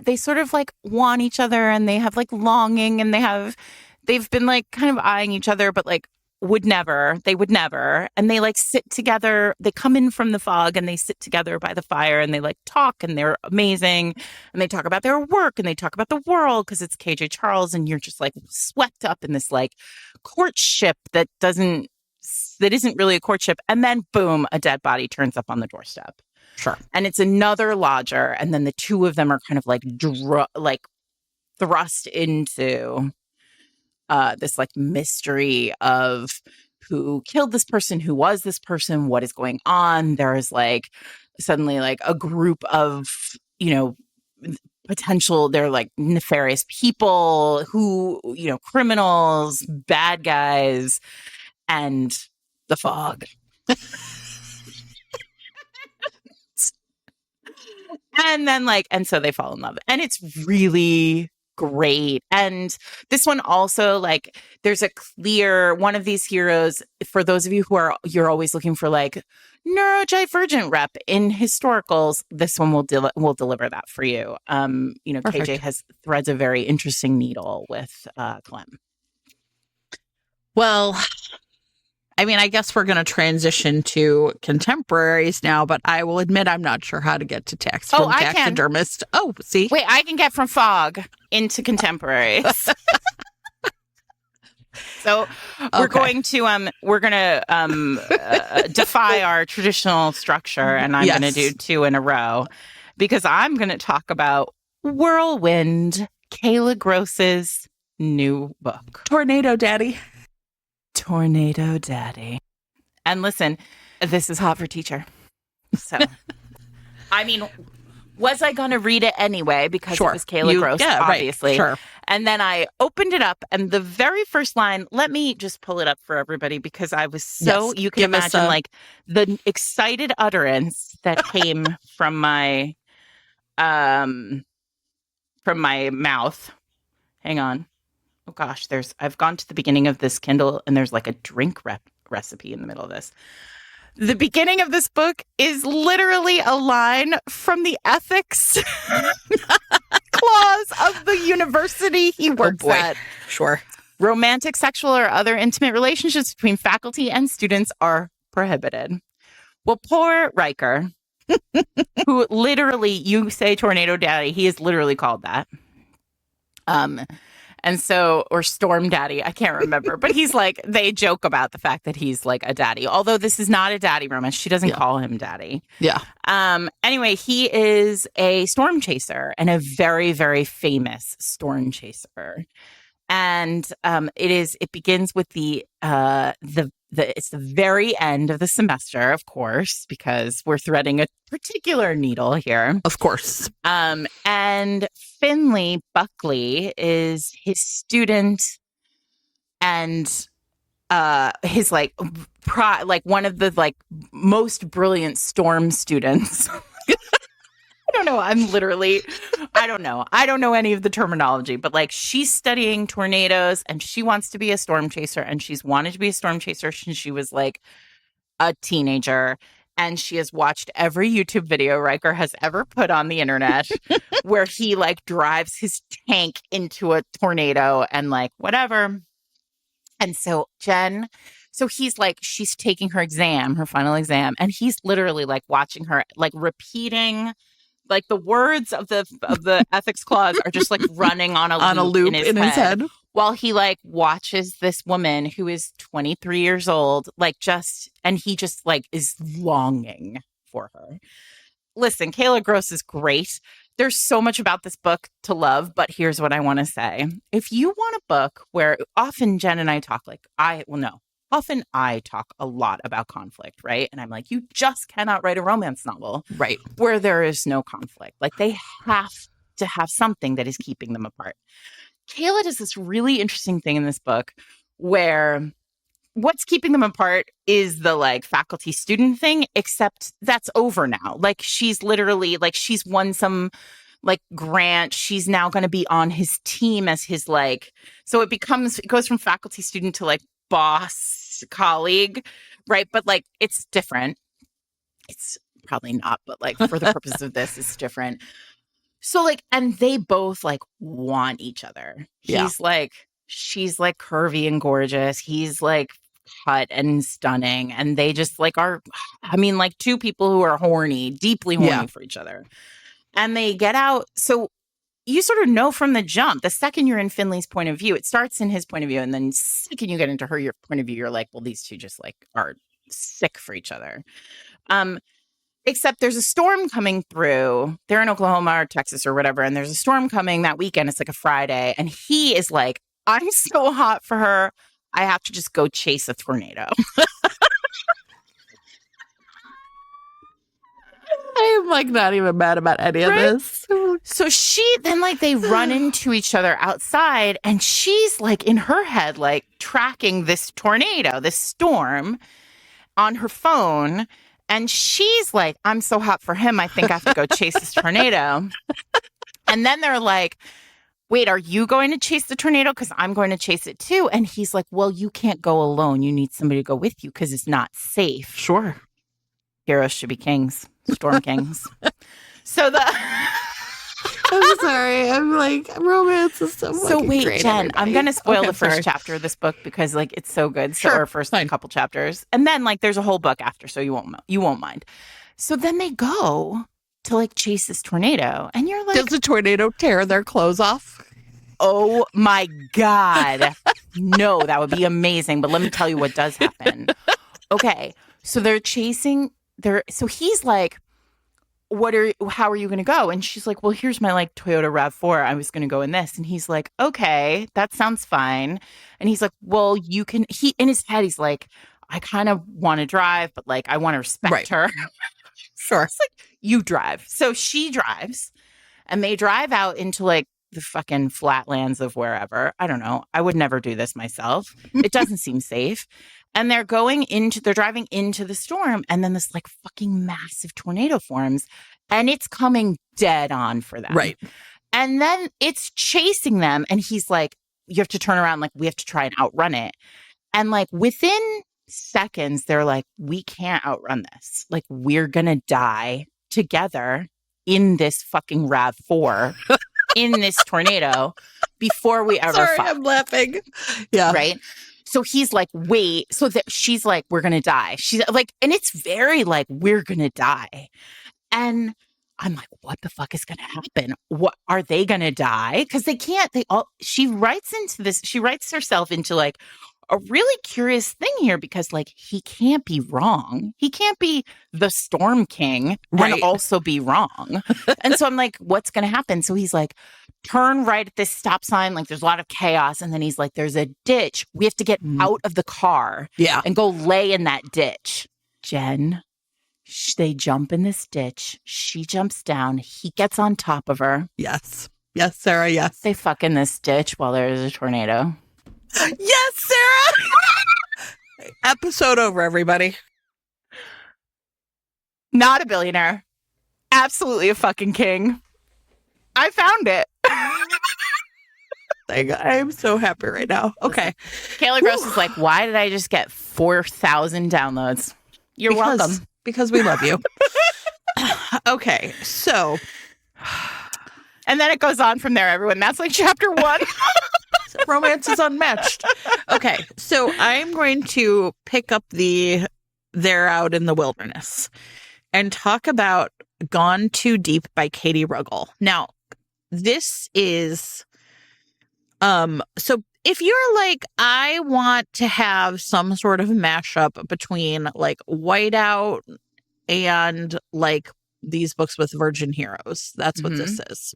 they sort of like want each other, and they have like longing, and they've been like kind of eyeing each other, but like they would never. And they like sit together. They come in from the fog and they sit together by the fire, and they like talk, and they're amazing. And they talk about their work, and they talk about the world, because it's KJ Charles, and you're just like swept up in this like courtship that isn't really a courtship. And then boom, a dead body turns up on the doorstep. Sure. And it's another lodger. And then the two of them are kind of like thrust into this like mystery of who killed this person, who was this person, what is going on. There's like suddenly like a group of, they're like nefarious people who, criminals, bad guys, and the fog. And then and so they fall in love, and it's really great. And this one also, like, there's a clear one of these heroes, for those of you you're always looking for like neurodivergent rep in historicals, this one will deliver that for you. Perfect. KJ threads a very interesting needle with Clem. Well, I mean, I guess we're going to transition to contemporaries now, but I will admit I'm not sure how to get to taxidermist. Oh, see? Wait, I can get from fog into contemporaries. So we're going to defy our traditional structure, and I'm going to do 2 in a row because I'm going to talk about Whirlwind, Kayla Gross's new book. Tornado Daddy. Tornado Daddy. And listen, this is hot for teacher. So, I mean, was I going to read it anyway because it was Kayla Gross, obviously. Right. Sure. And then I opened it up, and the very first line, let me just pull it up for everybody because I was so, you can imagine like the excited utterance that came from my mouth. Hang on. Oh gosh, I've gone to the beginning of this Kindle and there's like a drink recipe in the middle of this. The beginning of this book is literally a line from the ethics clause of the university he works at. Sure. Romantic, sexual, or other intimate relationships between faculty and students are prohibited. Well, poor Riker, who literally, you say Tornado Daddy, he is literally called that. And so, or Storm Daddy, I can't remember, but he's like, they joke about the fact that he's like a daddy, although this is not a daddy romance. She doesn't call him daddy. Yeah. Anyway, he is a storm chaser and a very, very famous storm chaser. And it begins with it's the very end of the semester, of course, because we're threading a particular needle here. Of course. And Finley Buckley is his student and his like one of the like most brilliant storm students. I don't know. I don't know. I don't know any of the terminology, but like she's studying tornadoes and she wants to be a storm chaser, and she's wanted to be a storm chaser since she was like a teenager. And she has watched every YouTube video Riker has ever put on the internet where he like drives his tank into a tornado and like whatever. And so he's like, she's taking her final exam, and he's literally like watching her, like repeating like the words of the ethics clause are just like running on a loop in his head while he like watches this woman who is 23 years old, and he just like is longing for her. Listen, Kayla Gross is great. There's so much about this book to love, but here's what I want to say. If you want a book where often Jen and I talk often I talk a lot about conflict, right? And I'm like, you just cannot write a romance novel, right, where there is no conflict. Like they have to have something that is keeping them apart. Kayla does this really interesting thing in this book where what's keeping them apart is the like faculty student thing, except that's over now. Like she's literally like she's won some like grant. She's now going to be on his team as his like, so it goes from faculty student to like boss colleague, right? But like it's different. It's probably not, but like for the purpose of this, it's different. So like, and they both like want each other. She's like curvy and gorgeous. He's like cut and stunning. And they just like are, I mean, like two people who are deeply horny for each other. And they get out. So you sort of know from the jump, the second you're in Finley's point of view, it starts in his point of view. And then the second you get into your point of view, you're like, well, these two just like are sick for each other. Except there's a storm coming through. They're in Oklahoma or Texas or whatever. And there's a storm coming that weekend. It's like a Friday. And he is like, I'm so hot for her. I have to just go chase a tornado. I'm like not even mad about any of this. So they run into each other outside, and she's like in her head, like tracking this tornado, this storm on her phone. And she's like, I'm so hot for him. I think I have to go chase this tornado. And then they're like, wait, are you going to chase the tornado? Because I'm going to chase it too. And he's like, well, you can't go alone. You need somebody to go with you because it's not safe. Sure. Heroes should be kings, storm kings. So I'm sorry. I'm like, romance is so wait, great, Jen, everybody. I'm going to spoil the first chapter of this book because like it's so good. So our first couple chapters. And then like there's a whole book after, so you won't mind. So then they go to like chase this tornado, and you're like, does the tornado tear their clothes off? Oh my God. No, that would be amazing. But let me tell you what does happen. Okay. So they're chasing so he's like, how are you going to go? And she's like, well, here's my like Toyota RAV4. I was going to go in this. And he's like, okay, that sounds fine. And he's like, well, in his head, he's like, I kind of want to drive, but like, I want to respect her. Sure. It's like, you drive. So she drives and they drive out into like the fucking flatlands of wherever. I don't know. I would never do this myself. It doesn't seem safe. And they're driving into the storm. And then this like fucking massive tornado forms and it's coming dead on for them. Right. And then it's chasing them. And he's like, you have to turn around. Like, we have to try and outrun it. And like within seconds, they're like, we can't outrun this. Like, we're going to die together in this fucking RAV4 in this tornado before we ever Sorry, fuck. I'm laughing. Yeah. Right. So he's like, wait. So that she's like, we're going to die. She's like, and it's very like, we're going to die. And I'm like, what the fuck is going to happen? What are they going to die? Because she writes herself into like a really curious thing here because like he can't be wrong. He can't be the Storm King and also be wrong. And so I'm like, what's going to happen? So he's like, turn right at this stop sign. Like there's a lot of chaos. And then he's like, there's a ditch. We have to get out of the car and go lay in that ditch. Jen, they jump in this ditch. She jumps down. He gets on top of her. Yes. Yes, Sarah. Yes. They fuck in this ditch while there's a tornado. Yes, Sarah. Episode over, everybody. Not a billionaire. Absolutely a fucking king. I found it. I'm so happy right now. Okay. Kayla Gross is like, why did I just get 4,000 downloads? You're welcome. Because we love you. Okay. So. And then it goes on from there, everyone. That's like chapter 1. Romance is unmatched. Okay. So I'm going to pick up They're Out in the Wilderness and talk about Gone Too Deep by Katie Ruggles. Now, this is, so if you're like, I want to have some sort of mashup between like Whiteout and like these books with Virgin Heroes, that's what this is.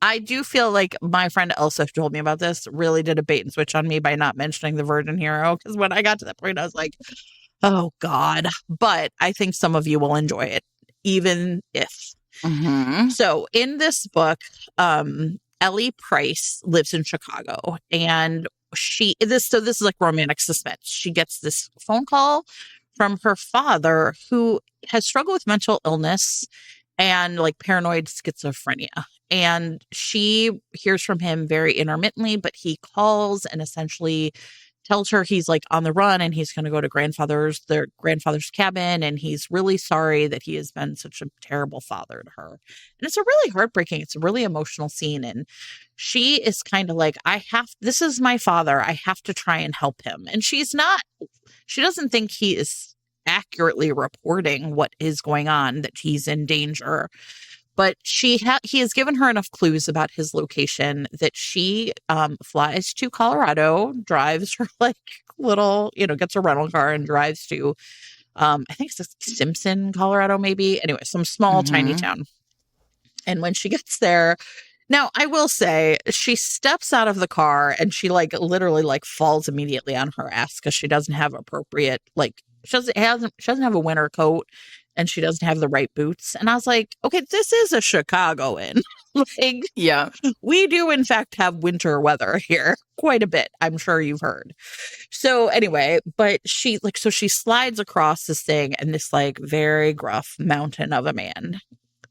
I do feel like my friend Elsa told me about this, really did a bait and switch on me by not mentioning the Virgin Hero. Because when I got to that point, I was like, oh, God. But I think some of you will enjoy it, even if. So in this book, Ellie Price lives in Chicago. And this is like romantic suspense. She gets this phone call from her father who has struggled with mental illness and like paranoid schizophrenia. And she hears from him very intermittently, but he calls and essentially tells her he's like on the run and he's going to go to their grandfather's cabin. And he's really sorry that he has been such a terrible father to her. And it's a really heartbreaking, it's a really emotional scene. And she is kind of like, this is my father. I have to try and help him. And she doesn't think he is accurately reporting what is going on, that he's in danger. But he has given her enough clues about his location that she flies to Colorado, drives her like little, gets a rental car and drives to, I think it's Simpson, Colorado, maybe. Anyway, some small, tiny town. And when she gets there, now I will say she steps out of the car and she like literally like falls immediately on her ass because she doesn't have appropriate, like she doesn't have a winter coat. And she doesn't have the right boots. And I was like, okay, this is a Chicagoan. Like, yeah, we do, in fact, have winter weather here quite a bit. I'm sure you've heard. So anyway, but she slides across this thing and this like very gruff mountain of a man,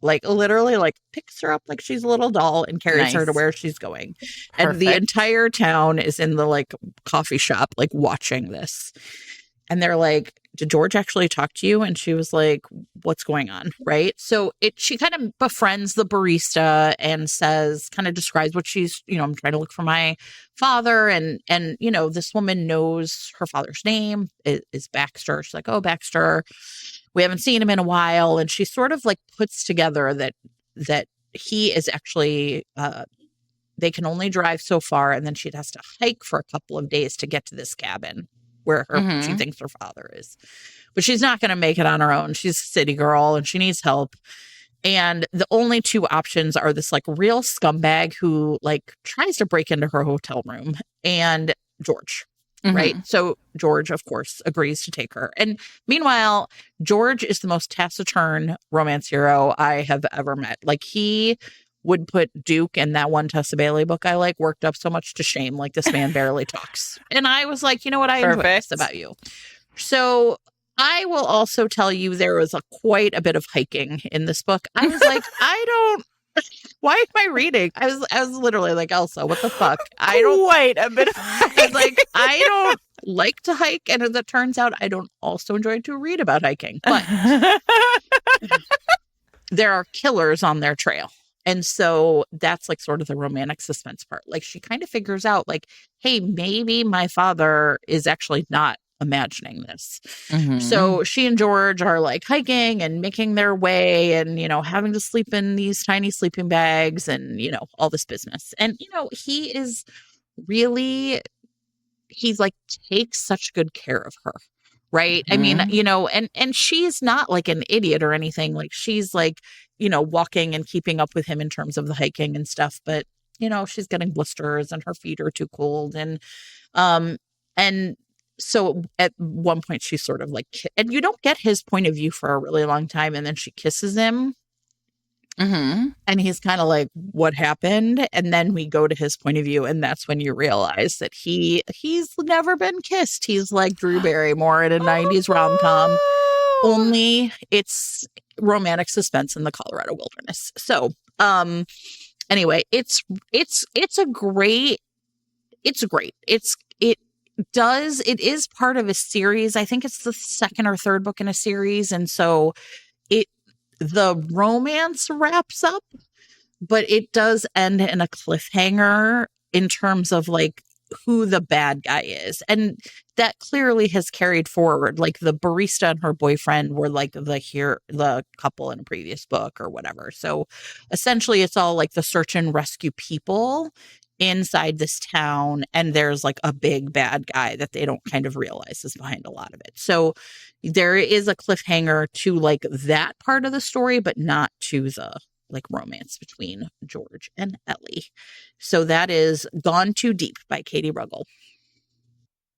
like literally like picks her up like she's a little doll and carries her to where she's going. Perfect. And the entire town is in the like coffee shop, like watching this. And they're like, did George actually talk to you? And she was like, what's going on? Right. So she kind of befriends the barista and kind of describes what she's, I'm trying to look for my father. And this woman knows her father's name is Baxter. She's like, oh, Baxter, we haven't seen him in a while. And she sort of like puts together that he is actually they can only drive so far, and then she has to hike for a couple of days to get to this cabin where she thinks her father is. But she's not going to make it on her own. She's a city girl and she needs help. And the only two options are this like real scumbag who like tries to break into her hotel room and George. Right. So George, of course, agrees to take her. And meanwhile, George is the most taciturn romance hero I have ever met. Like he would put Duke and that one Tessa Bailey book I like worked up so much to shame. Like this man barely talks. And I was like, you know what? I enjoy this about you. So I will also tell you there was quite a bit of hiking in this book. I was like, why am I reading? I was literally like, Elsa, what the fuck? I don't quite a bit of hiking. like I don't like to hike, and as it turns out, I don't also enjoy to read about hiking. But there are killers on their trail. And so that's like sort of the romantic suspense part. Like she kind of figures out like, hey, maybe my father is actually not imagining this. So she and George are like hiking and making their way and, you know, having to sleep in these tiny sleeping bags and, you know, all this business. And, you know, he's like takes such good care of her. Right. I mean, you know, and she's not like an idiot or anything. Like she's like, you know, walking and keeping up with him in terms of the hiking and stuff. But, you know, she's getting blisters and her feet are too cold. And so at one point she's sort of like, and you don't get his point of view for a really long time. And then she kisses him. And he's kind of like, what happened? And then we go to his point of view. And that's when you realize that he's never been kissed. He's like Drew Barrymore in a 90s rom-com. Only it's romantic suspense in the Colorado wilderness. So anyway, it is part of a series. I think it's the second or third book in a series. And so the romance wraps up, but it does end in a cliffhanger in terms of like who the bad guy is. And that clearly has carried forward. Like the barista and her boyfriend were like the couple in a previous book or whatever. So essentially it's all like the search and rescue people inside this town, and there's like a big bad guy that they don't kind of realize is behind a lot of it. So there is a cliffhanger to like that part of the story, but not to the like romance between George and Ellie. So that is Gone Too Deep by Katie Ruggles.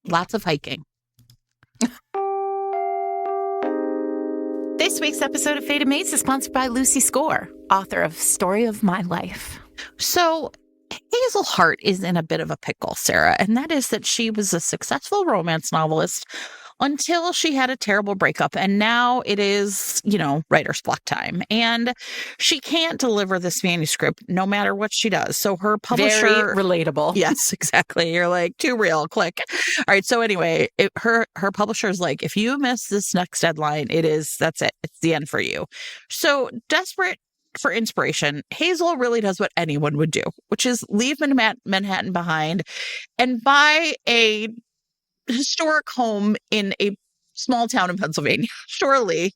Lots of hiking. This week's episode of Fated Mates is sponsored by Lucy Score, author of Story of My Life. So Hazel Hart is in a bit of a pickle, Sarah, and that is that she was a successful romance novelist until she had a terrible breakup. And now it is, you know, writer's block time. And she can't deliver this manuscript no matter what she does. So her publisher... Very relatable. Yes, exactly. You're like, too real, click. All right. So anyway, her publisher is like, if you miss this next deadline, that's it. It's the end for you. So desperate for inspiration, Hazel really does what anyone would do, which is leave Manhattan behind and buy a historic home in a small town in Pennsylvania. Surely,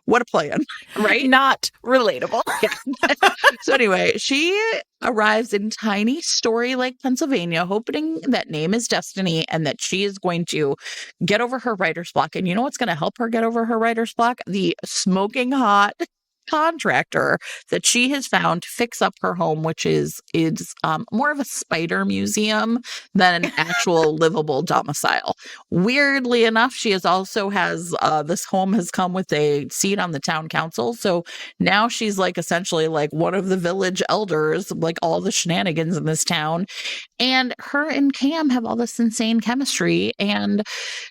what a plan, right? Not relatable. Yeah. So anyway, she arrives in tiny Story Lake, Pennsylvania, hoping that name is destiny and that she is going to get over her writer's block. And you know what's going to help her get over her writer's block? The smoking hot contractor that she has found to fix up her home, which is more of a spider museum than an actual livable domicile. Weirdly enough, she has this home has come with a seat on the town council. So now she's like essentially like one of the village elders, like all the shenanigans in this town. And her and Cam have all this insane chemistry. And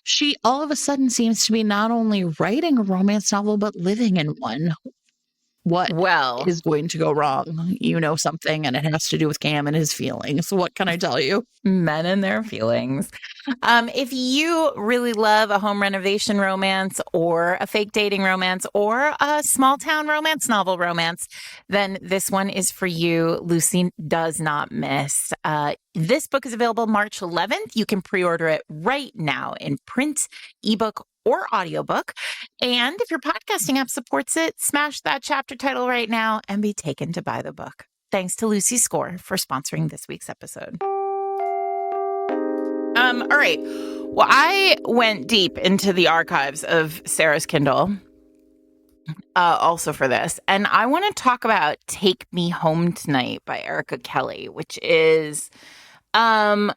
she all of a sudden seems to be not only writing a romance novel, but living in one. What is going to go wrong? You know something, and it has to do with Cam and his feelings. What can I tell you? Men and their feelings. If you really love a home renovation romance or a fake dating romance or a small town romance novel romance, then this one is for you. Lucy does not miss. This book is available March 11th. You can pre-order it right now in print, ebook, or audiobook. And if your podcasting app supports it, smash that chapter title right now and be taken to buy the book. thanks to Lucy Score for sponsoring this week's episode. All right. Well, I went deep into the archives of Sarah's Kindle, also for this. And I want to talk about Take Me Home Tonight by Erica Kelly, which is a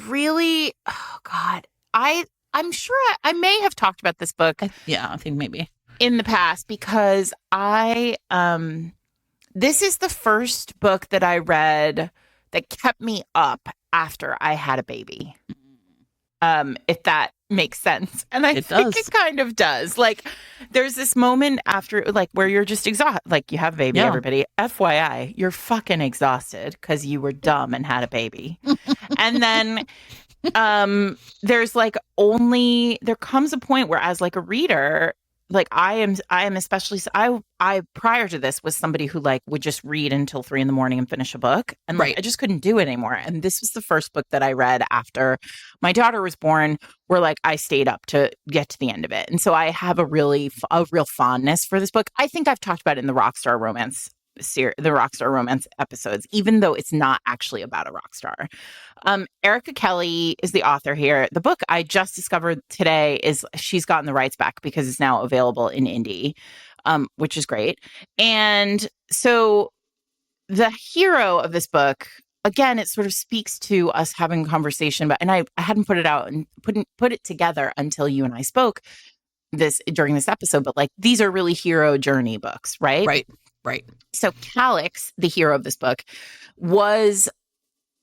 really, oh God, I'm sure I may have talked about this book. Yeah, I think maybe. In the past, because this is the first book that I read that kept me up after I had a baby. If that makes sense. And I think it kind of does. Like, there's this moment after, like, where you're just exhausted. Like, you have a baby, everybody. FYI, you're fucking exhausted because you were dumb and had a baby. And then there's like there comes a point where, as like a reader, like I am especially, I prior to this was somebody who like would just read until 3 a.m. and finish a book. And like, I just couldn't do it anymore. And this was the first book that I read after my daughter was born, where like I stayed up to get to the end of it. And so I have a real fondness for this book. I think I've talked about it in the Rockstar Romance the Rockstar Romance episodes, even though it's not actually about a rock star. Erica Kelly is the author here. The book I just discovered today is she's gotten the rights back because it's now available in indie, which is great. And so the hero of this book, again, it sort of speaks to us having a conversation about, and I hadn't put it out and put it together until you and I spoke during this episode, but like these are really hero journey books, right? Right. So Calix, the hero of this book, was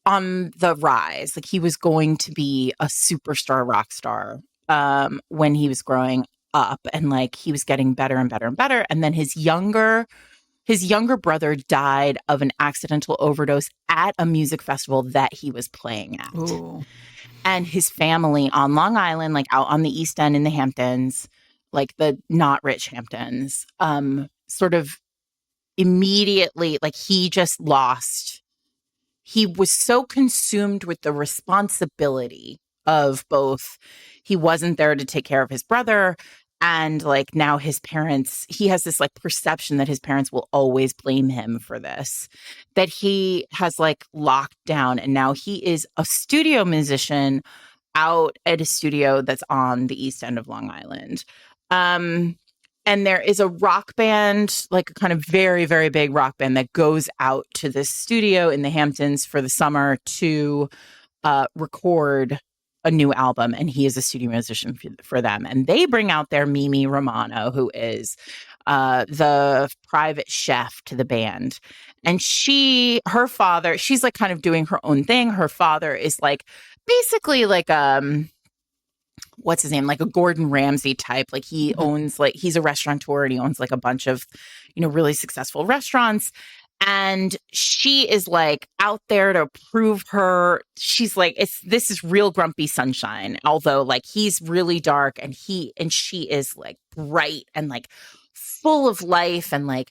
on the rise. Like he was going to be a superstar rock star when he was growing up, and like he was getting better and better and better. And then his younger brother died of an accidental overdose at a music festival that he was playing at. Ooh. And his family on Long Island, like out on the East End in the Hamptons, like the not rich Hamptons, sort of immediately, like he was so consumed with the responsibility of both, he wasn't there to take care of his brother, and like now his parents, he has this like perception that his parents will always blame him for this, that he has like locked down. And now he is a studio musician out at a studio that's on the East End of Long Island. And there is a rock band, like a kind of very, very big rock band that goes out to this studio in the Hamptons for the summer to record a new album. And he is a studio musician for them. And they bring out their Mimi Romano, who is the private chef to the band. And her father, she's like kind of doing her own thing. Her father is like basically like what's his name? Like a Gordon Ramsay type. Like he owns, like he's a restaurateur and he owns like a bunch of, really successful restaurants. And she is like out there to prove her. She's like, this is real grumpy sunshine. Although like he's really dark and she is like bright and like full of life and like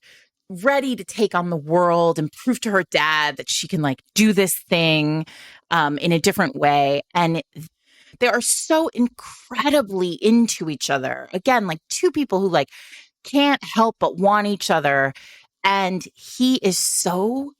ready to take on the world and prove to her dad that she can like do this thing in a different way. And they are so incredibly into each other. Again, like two people who like can't help but want each other. And he is so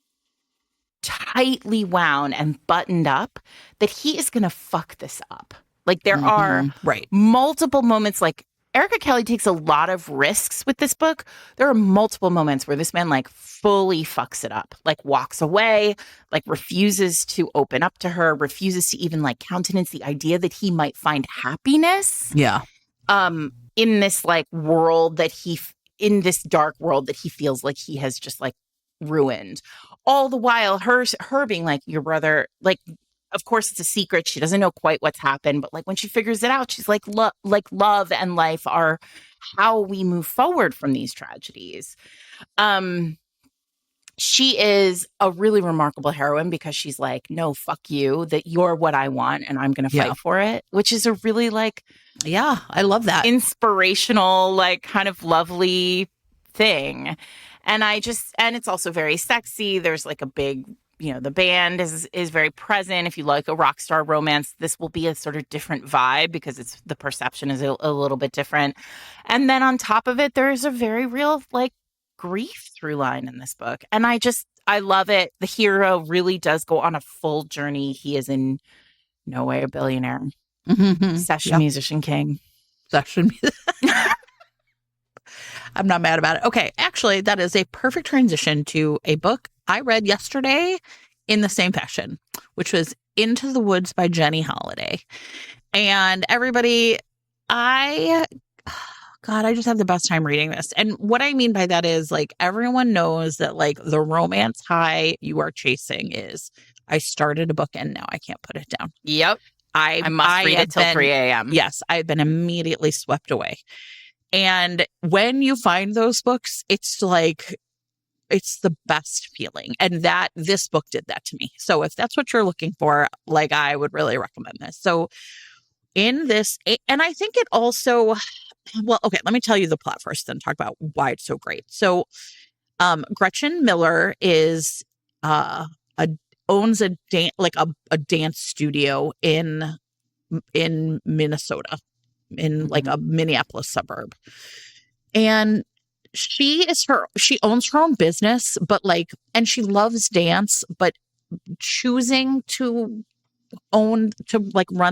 tightly wound and buttoned up that he is going to fuck this up. Like there are multiple moments, like Erica Kelly takes a lot of risks with this book. There are multiple moments where this man like fully fucks it up, like walks away, like refuses to open up to her, refuses to even like countenance the idea that he might find happiness. Yeah. In this like world that in this dark world that he feels like he has just like ruined. All the while her being like, your brother, like, of course, it's a secret. She doesn't know quite what's happened. But like when she figures it out, she's like, love and life are how we move forward from these tragedies. She is a really remarkable heroine because she's like, no, fuck you, that you're what I want and I'm going to fight for it, which is a really like, yeah, I love that. Inspirational, like kind of lovely thing. And it's also very sexy. There's like a big, the band is very present. If you like a rock star romance, this will be a sort of different vibe because the perception is a little bit different. And then on top of it, there's a very real like grief through line in this book. And I I love it. The hero really does go on a full journey. He is in no way a billionaire. Session musician king. Session I'm not mad about it. Okay, actually, that is a perfect transition to a book I read yesterday in the same fashion, which was Into the Woods by Jenny Holiday. And everybody, I just have the best time reading this. And what I mean by that is like everyone knows that like the romance high you are chasing is I started a book and now I can't put it down. Yep. I must read it till 3 a.m. Yes, I've been immediately swept away. And when you find those books, it's like, it's the best feeling. And this book did that to me. So if that's what you're looking for, like, I would really recommend this. So in this, and I think it also, well, okay, let me tell you the plot first, then talk about why it's so great. So Gretchen Miller is, owns a dance studio in Minnesota, in like a Minneapolis suburb. And she owns her own business, but like, and she loves dance, but choosing to run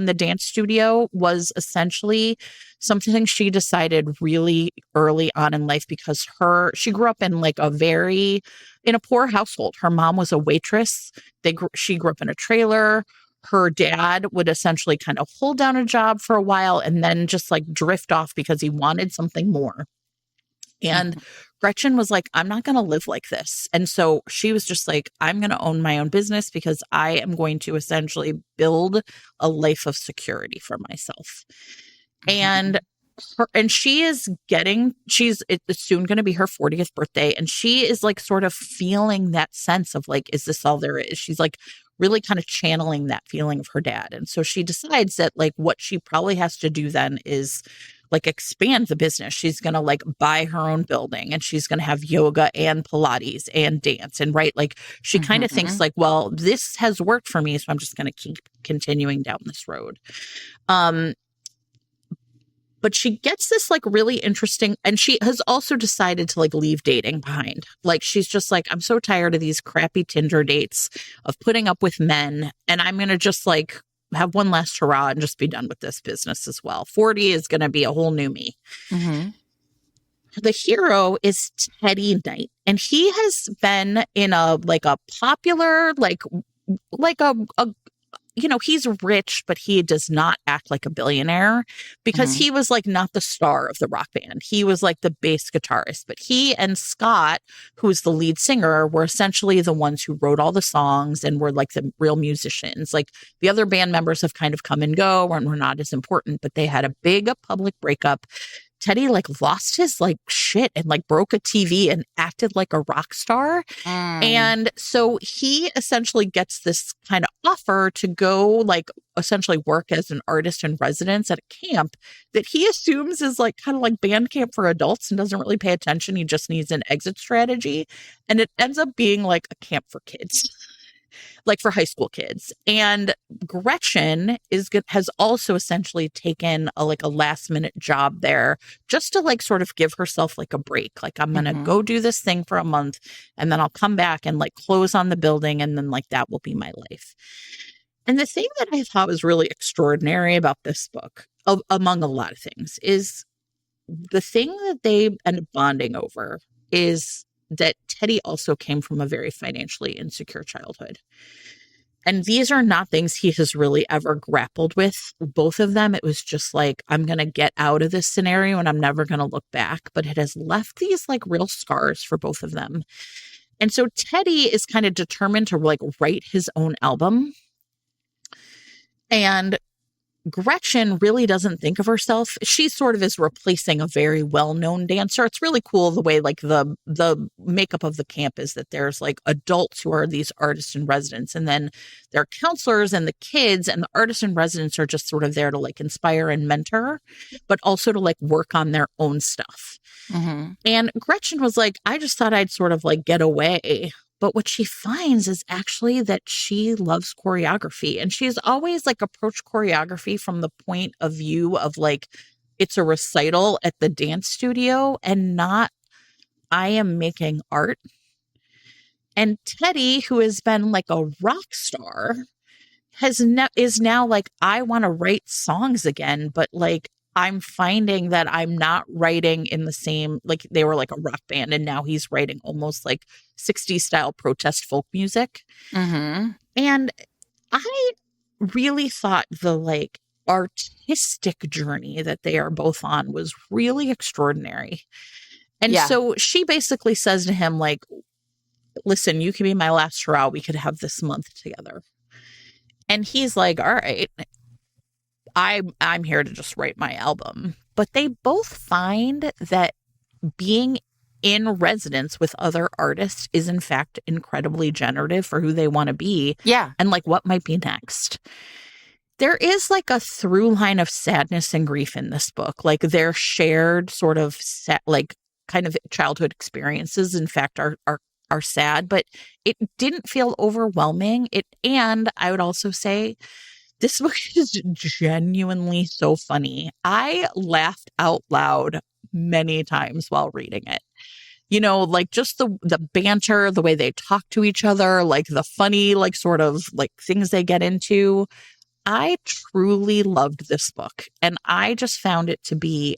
the dance studio was essentially something she decided really early on in life because she grew up in like in a poor household. Her mom was a waitress. She grew up in a trailer. Her dad would essentially kind of hold down a job for a while and then just like drift off because he wanted something more. And Gretchen was like, I'm not going to live like this. And so she was just like, I'm going to own my own business because I am going to essentially build a life of security for myself. And it's soon going to be her 40th birthday. And she is like sort of feeling that sense of like, is this all there is? She's like really kind of channeling that feeling of her dad. And so she decides that like what she probably has to do then is like expand the business. She's going to like buy her own building and she's going to have yoga and Pilates and dance. And right, like she kind of thinks like, well, this has worked for me. So I'm just going to keep continuing down this road. But she gets this like really interesting, and she has also decided to like leave dating behind. Like she's just like, I'm so tired of these crappy Tinder dates of putting up with men. And I'm going to just like have one last hurrah and just be done with this business as well. 40 is going to be a whole new me. The hero is Teddy Knight, and he has been in a popular, he's rich, but he does not act like a billionaire because he was like not the star of the rock band. He was like the bass guitarist, but he and Scott, who's the lead singer, were essentially the ones who wrote all the songs and were like the real musicians. Like the other band members have kind of come and go and were not as important, but they had a big public breakup. Teddy like lost his like shit and like broke a TV and acted like a rock star. And so he essentially gets this kind of offer to go like essentially work as an artist in residence at a camp that he assumes is like kind of like band camp for adults and doesn't really pay attention. He just needs an exit strategy. And it ends up being like a camp for kids. Like for high school kids. And Gretchen has also essentially taken a last minute job there just to like sort of give herself like a break. Like I'm going to go do this thing for a month and then I'll come back and like close on the building. And then like that will be my life. And the thing that I thought was really extraordinary about this book, among a lot of things, is the thing that they end up bonding over is that Teddy also came from a very financially insecure childhood. And these are not things he has really ever grappled with. Both of them, it was just like, I'm going to get out of this scenario and I'm never going to look back. But it has left these like real scars for both of them. And so Teddy is kind of determined to like write his own album. And Gretchen really doesn't think of herself. She sort of is replacing a very well-known dancer. It's really cool the way like the makeup of the camp is that there's like adults who are these artists in residence, and then there are counselors and the kids, and the artists in residence are just sort of there to like inspire and mentor, but also to like work on their own stuff. And Gretchen was like, I just thought I'd sort of like get away. But what she finds is actually that she loves choreography, and she's always like approached choreography from the point of view of like, it's a recital at the dance studio and not, I am making art. And Teddy, who has been like a rock star, is now like, I want to write songs again, but like I'm finding that I'm not writing in the same, like they were like a rock band, and now he's writing almost like 60s style protest folk music. Mm-hmm. And I really thought the like artistic journey that they are both on was really extraordinary. And so she basically says to him, like, listen, you can be my last hurrah. We could have this month together. And he's like, all right, I'm here to just write my album. But they both find that being in residence with other artists is in fact incredibly generative for who they want to be. Yeah. And like what might be next. There is like a through line of sadness and grief in this book. Like their shared sort of like kind of childhood experiences, in fact, are sad, but it didn't feel overwhelming. And I would also say this book is genuinely so funny. I laughed out loud many times while reading it. You know, like just the banter, the way they talk to each other, like the funny, like sort of like things they get into. I truly loved this book, and I just found it to be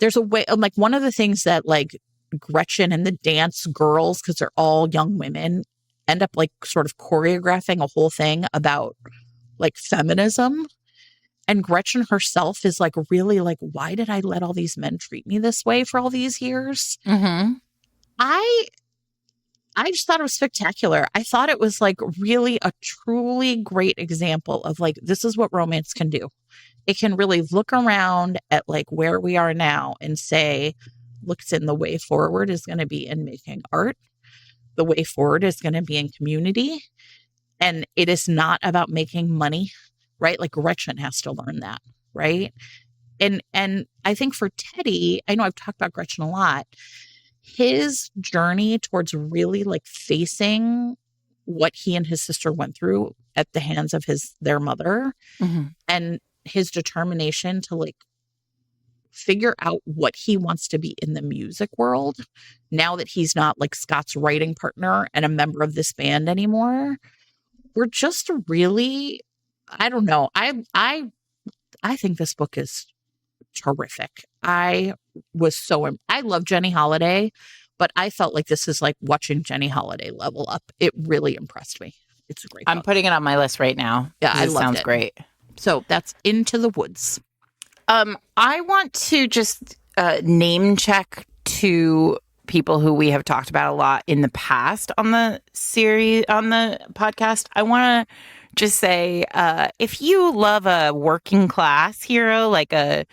there's a way, like one of the things that like Gretchen and the dance girls, because they're all young women, end up like sort of choreographing a whole thing about like feminism. And Gretchen herself is like really like, why did I let all these men treat me this way for all these years? Mm-hmm. I just thought it was spectacular. I thought it was like really a truly great example of like, this is what romance can do. It can really look around at like where we are now and say, look, the way forward is going to be in making art. The way forward is going to be in community. And it is not about making money, right? Like Gretchen has to learn that, right? And I think for Teddy, I know I've talked about Gretchen a lot. His journey towards really like facing what he and his sister went through at the hands of their mother, Mm-hmm. and his determination to like figure out what he wants to be in the music world now that he's not like Scott's writing partner and a member of this band anymore. We're just really, I don't know. I think this book is terrific. I love Jenny Holiday, but I felt like this is like watching Jenny Holiday level up. It really impressed me. It's a great I'm book. putting it on my list right now. Yeah, I loved sounds it. great. So that's Into the Woods. I want to just name check two people who we have talked about a lot in the past on the series, on the podcast. I want to just say, if you love a working class hero, like a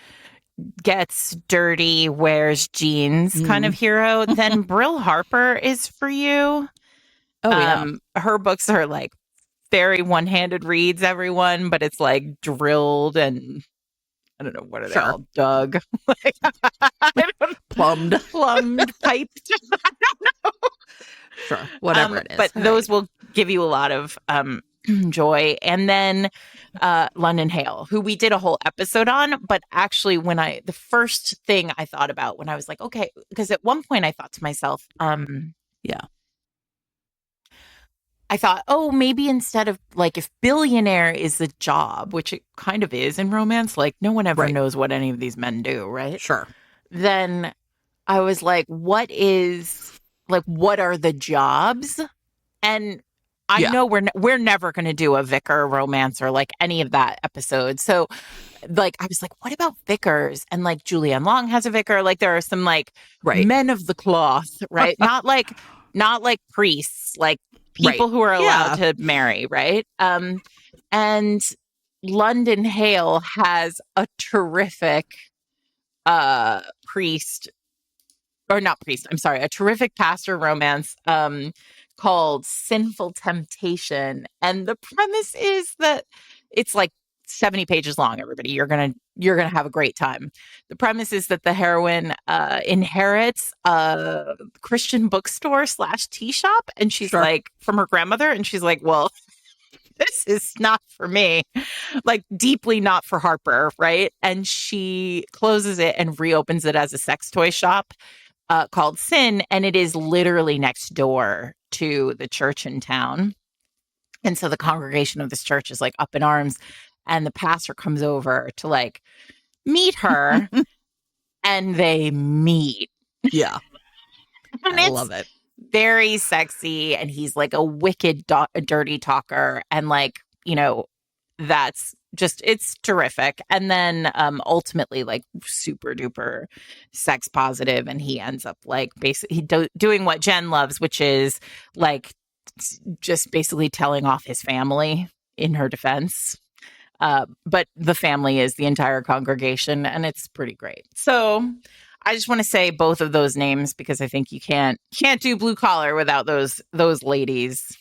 gets dirty, wears jeans kind of hero, then Brill Harper is for you. Oh, yeah. Her books are like very one-handed reads, everyone, but it's like drilled and I don't know, what are they all? Dug. Like, Plumbed, piped. I don't know. Sure. Whatever it is. But those will give you a lot of joy. And then London Hale, who we did a whole episode on, but actually the first thing I thought about when I was like, okay, because at one point I thought to myself, I thought, oh, maybe instead of like if billionaire is the job, which it kind of is in romance, like no one ever knows what any of these men do, right? Sure. Then I was like, what are the jobs? And I know we're never going to do a vicar romance or like any of that episode. So like, I was like, what about vicars? And like Julianne Long has a vicar. Like there are some like men of the cloth, right? not like priests, like people who are allowed to marry, right? And London Hale has a terrific a terrific pastor romance called Sinful Temptation. And the premise is that it's like 70 pages long, everybody. You're gonna have a great time. The premise is that the heroine inherits a Christian bookstore / tea shop, and she's like, from her grandmother, and she's like, well, this is not for me, like deeply not for Harper, right? And she closes it and reopens it as a sex toy shop. called Sin, and it is literally next door to the church in town. And so the congregation of this church is like up in arms, and the pastor comes over to like meet her, and they meet. Yeah. And I it's love it. very sexy, and he's like a wicked dirty talker, and like, you know, that's just, it's terrific. And then ultimately like super duper sex positive, and he ends up like basically doing what Jen loves, which is like just basically telling off his family in her defense. But the family is the entire congregation, and it's pretty great. So I just want to say both of those names because I think you can't do Blue Collar without those ladies.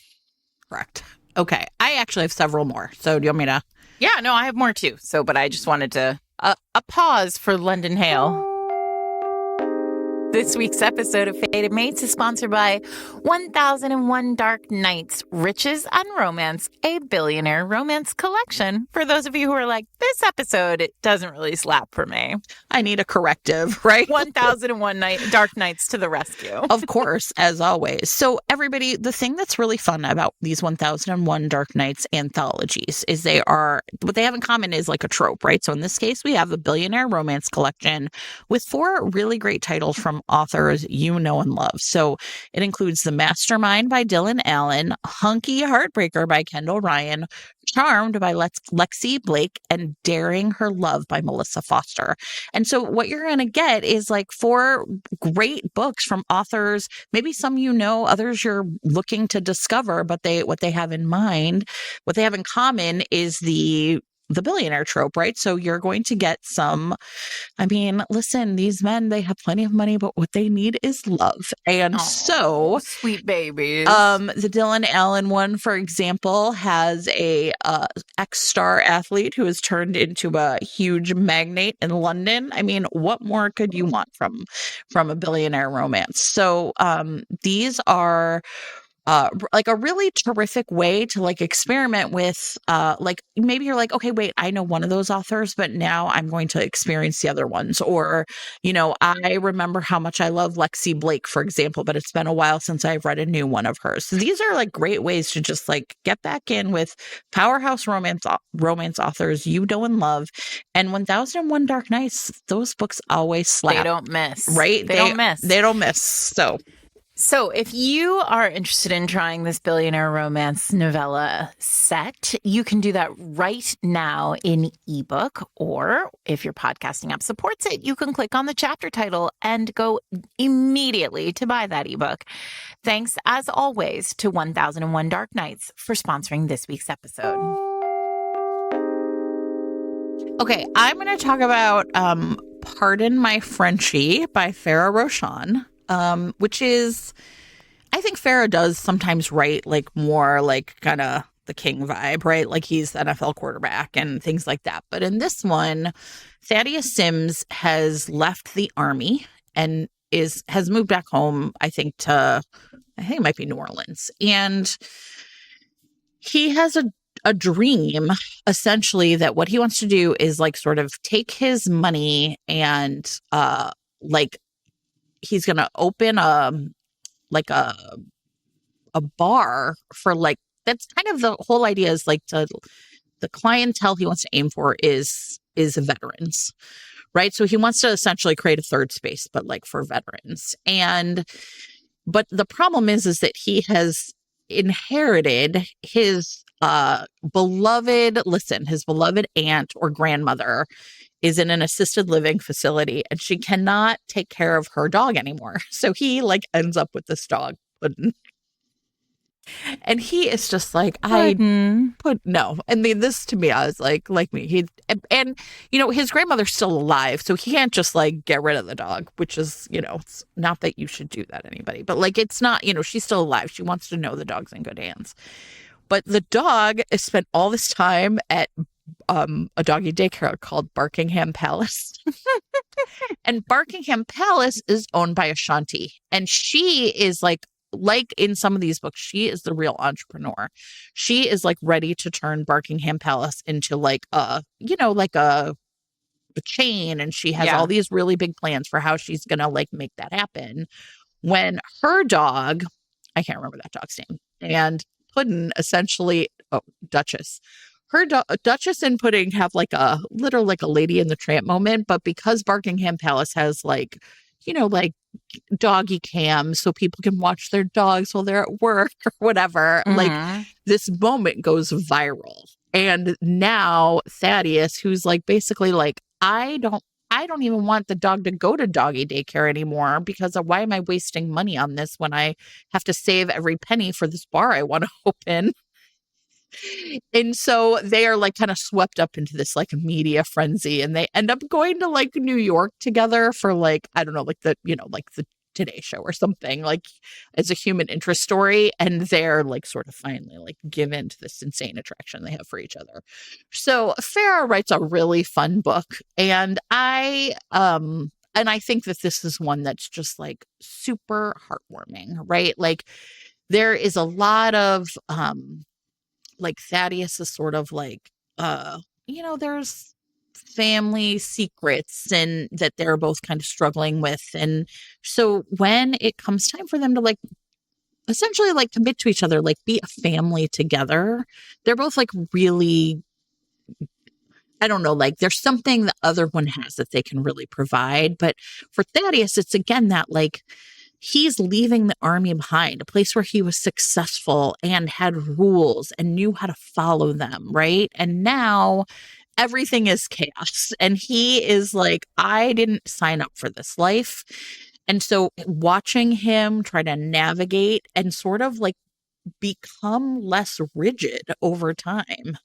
Correct. Okay. I actually have several more. So do you want me to? Yeah, no, I have more too. So, but I just wanted to a pause for London Hale. This week's episode of Fated Mates is sponsored by 1001 Dark Nights, Riches and Romance, a billionaire romance collection. For those of you who are like, this episode, it doesn't really slap for me. I need a corrective, right? 1001 Dark Nights to the rescue. Of course, as always. So everybody, the thing that's really fun about these 1001 Dark Nights anthologies is what they have in common is like a trope, right? So in this case, we have a billionaire romance collection with 4 really great titles from authors you know and love. So it includes The Mastermind by Dylan Allen, Hunky Heartbreaker by Kendall Ryan, Charmed by Lexi Blake, and Daring Her Love by Melissa Foster. And so what you're going to get is like 4 great books from authors, maybe some you know, others you're looking to discover, but what they have in common is the billionaire trope, right? So you're going to get some, I mean, listen, these men, they have plenty of money, but what they need is love. And so sweet babies. The Dylan Allen one, for example, has a ex-star athlete who has turned into a huge magnate in London. I mean, what more could you want from a billionaire romance? So these are like a really terrific way to like experiment with like maybe you're like, okay, wait, I know one of those authors, but now I'm going to experience the other ones. Or, you know, I remember how much I love Lexi Blake, for example, but it's been a while since I've read a new one of hers. So these are like great ways to just like get back in with powerhouse romance authors you know and love. And 1001 Dark Nights, those books always slap. They don't miss. Right? They don't miss. They don't miss. So if you are interested in trying this billionaire romance novella set, you can do that right now in ebook, or if your podcasting app supports it, you can click on the chapter title and go immediately to buy that ebook. Thanks, as always, to 1001 Dark Nights for sponsoring this week's episode. Okay, I'm going to talk about Pardon My Frenchie by Farrah Roshan. Which is, I think Farrah does sometimes write like more like kind of the King vibe, right? Like he's the NFL quarterback and things like that. But in this one, Thaddeus Sims has left the army and has moved back home, I think it might be New Orleans. And he has a dream, essentially, that what he wants to do is like sort of take his money and like he's going to open a bar for like, that's kind of the whole idea is like the clientele he wants to aim for is veterans, right? So he wants to essentially create a third space, but like for veterans. But the problem is that he has inherited his beloved aunt or grandmother is in an assisted living facility, and she cannot take care of her dog anymore. So he like ends up with this dog, Puddin'. And he is just like, no. And this to me, I was like me. And you know, his grandmother's still alive, so he can't just like get rid of the dog, which is, you know, it's not that you should do that, anybody. But like, it's not, you know, she's still alive. She wants to know the dog's in good hands. But the dog has spent all this time at a doggy daycare called Barkingham Palace. And Barkingham Palace is owned by Ashanti. And she is like in some of these books, she is the real entrepreneur. She is like ready to turn Barkingham Palace into like a the chain, and she has Yeah. all these really big plans for how she's gonna like make that happen. When her dog, I can't remember that dog's name, and Puddin essentially, Duchess. Duchess and Pudding have like a literal like a Lady in the Tramp moment, but because Buckingham Palace has like, like doggy cams so people can watch their dogs while they're at work or whatever, like this moment goes viral. And now Thaddeus, who's like basically like, I don't even want the dog to go to doggy daycare anymore because of why am I wasting money on this when I have to save every penny for this bar I want to open? And so they are like kind of swept up into this like media frenzy, and they end up going to like New York together for like, I don't know, like like the Today Show or something, like as a human interest story. And they're like sort of finally like give in to this insane attraction they have for each other. So Farrah writes a really fun book. And I think that this is one that's just like super heartwarming, right? Like there is a lot of, like Thaddeus is sort of like, there's family secrets and that they're both kind of struggling with. And so when it comes time for them to like essentially like commit to each other, like be a family together, they're both like really, I don't know, like there's something the other one has that they can really provide. But for Thaddeus, it's again that like, he's leaving the army behind, a place where he was successful and had rules and knew how to follow them, right? And now everything is chaos. And he is like, I didn't sign up for this life. And so watching him try to navigate and sort of like become less rigid over time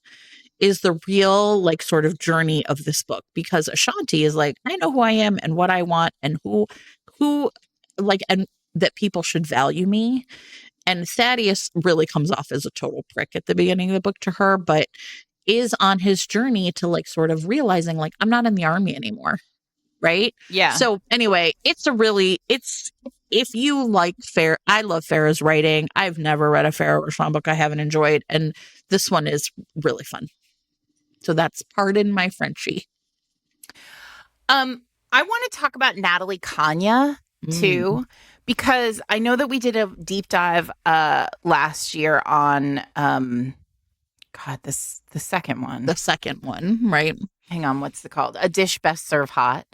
is the real like sort of journey of this book, because Ashanti is like, I know who I am and what I want and who like, and that people should value me. And Thaddeus really comes off as a total prick at the beginning of the book to her, but is on his journey to like sort of realizing like, I'm not in the army anymore. Right. Yeah. So anyway, if you like I love Farrah's writing. I've never read a Farrah Rashan book I haven't enjoyed. And this one is really fun. So that's Pardon My Frenchie. I want to talk about Natalie Kanya too, because I know that we did a deep dive last year on the second one. The second one, right? Hang on, what's it called? A Dish Best Served Hot,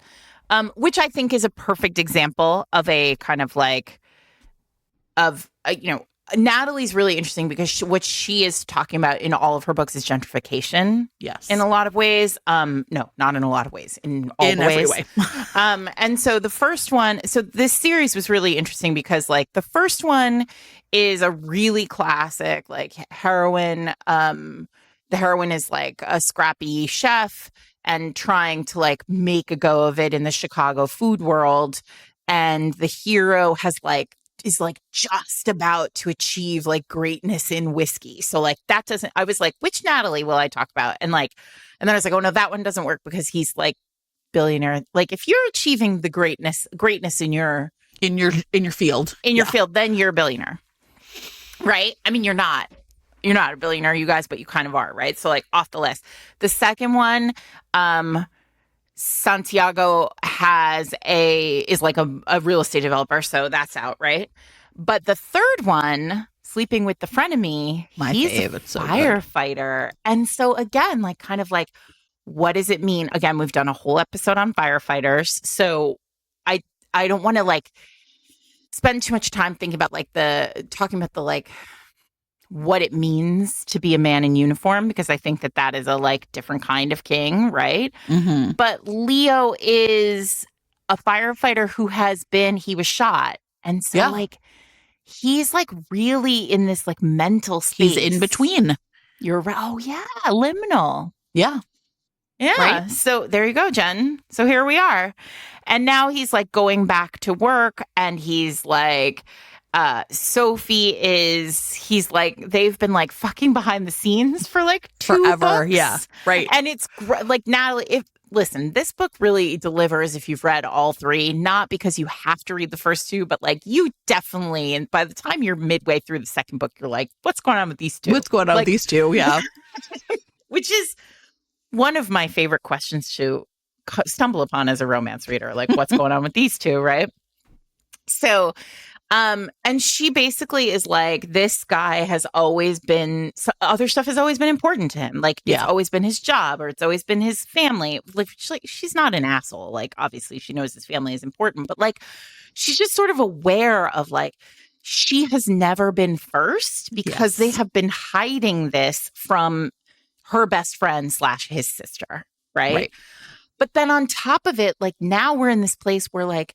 which I think is a perfect example of a kind of like Natalie's really interesting because what she is talking about in all of her books is gentrification. Yes. In a lot of ways. No, not in a lot of ways. In all the ways. Every way. And so the first one, so this series was really interesting because like the first one is a really classic like heroine. The heroine is like a scrappy chef and trying to like make a go of it in the Chicago food world. And the hero is like just about to achieve like greatness in whiskey. So like that doesn't, I was like, which Natalie will I talk about? And then I was like, oh no, that one doesn't work because he's like billionaire. Like if you're achieving the greatness in your field, field, then you're a billionaire. Right? I mean, you're not a billionaire, you guys, but you kind of are, right? So like off the list. The second one, Santiago is like a real estate developer, so that's out, right? But the third one, Sleeping with the Frenemy, he's a firefighter. And so again, like kind of like, what does it mean? Again, we've done a whole episode on firefighters. So I don't want to like spend too much time thinking about talking about the like what it means to be a man in uniform, because I think that is a like different kind of king, right? Mm-hmm. But Leo is a firefighter he was shot. And so like, he's like really in this like mental space. He's in between. You're right. Oh yeah. Liminal. Yeah. Yeah. Right? So there you go, Jen. So here we are. And now he's like going back to work and he's like, he's like, they've been like fucking behind the scenes for like forever. books. Yeah. Right. And it's like, Natalie, listen, this book really delivers if you've read all three, not because you have to read the first two, but like you definitely, and by the time you're midway through the second book, you're like, what's going on with these two? What's going on with these two? Yeah. Which is one of my favorite questions to stumble upon as a romance reader. Like, what's going on with these two, right? So, and she basically is like, this guy has always been, other stuff has always been important to him. Like, it's always been his job or it's always been his family. Like, she's not an asshole. Like, obviously she knows his family is important, but like, she's just sort of aware of like, she has never been first because they have been hiding this from her best friend / his sister. Right. But then on top of it, like now we're in this place where like,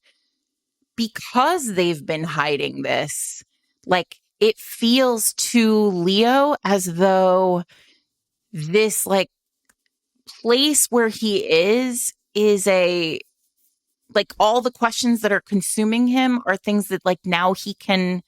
because they've been hiding this, like it feels to Leo as though this like place where he is a, like all the questions that are consuming him are things that like now he can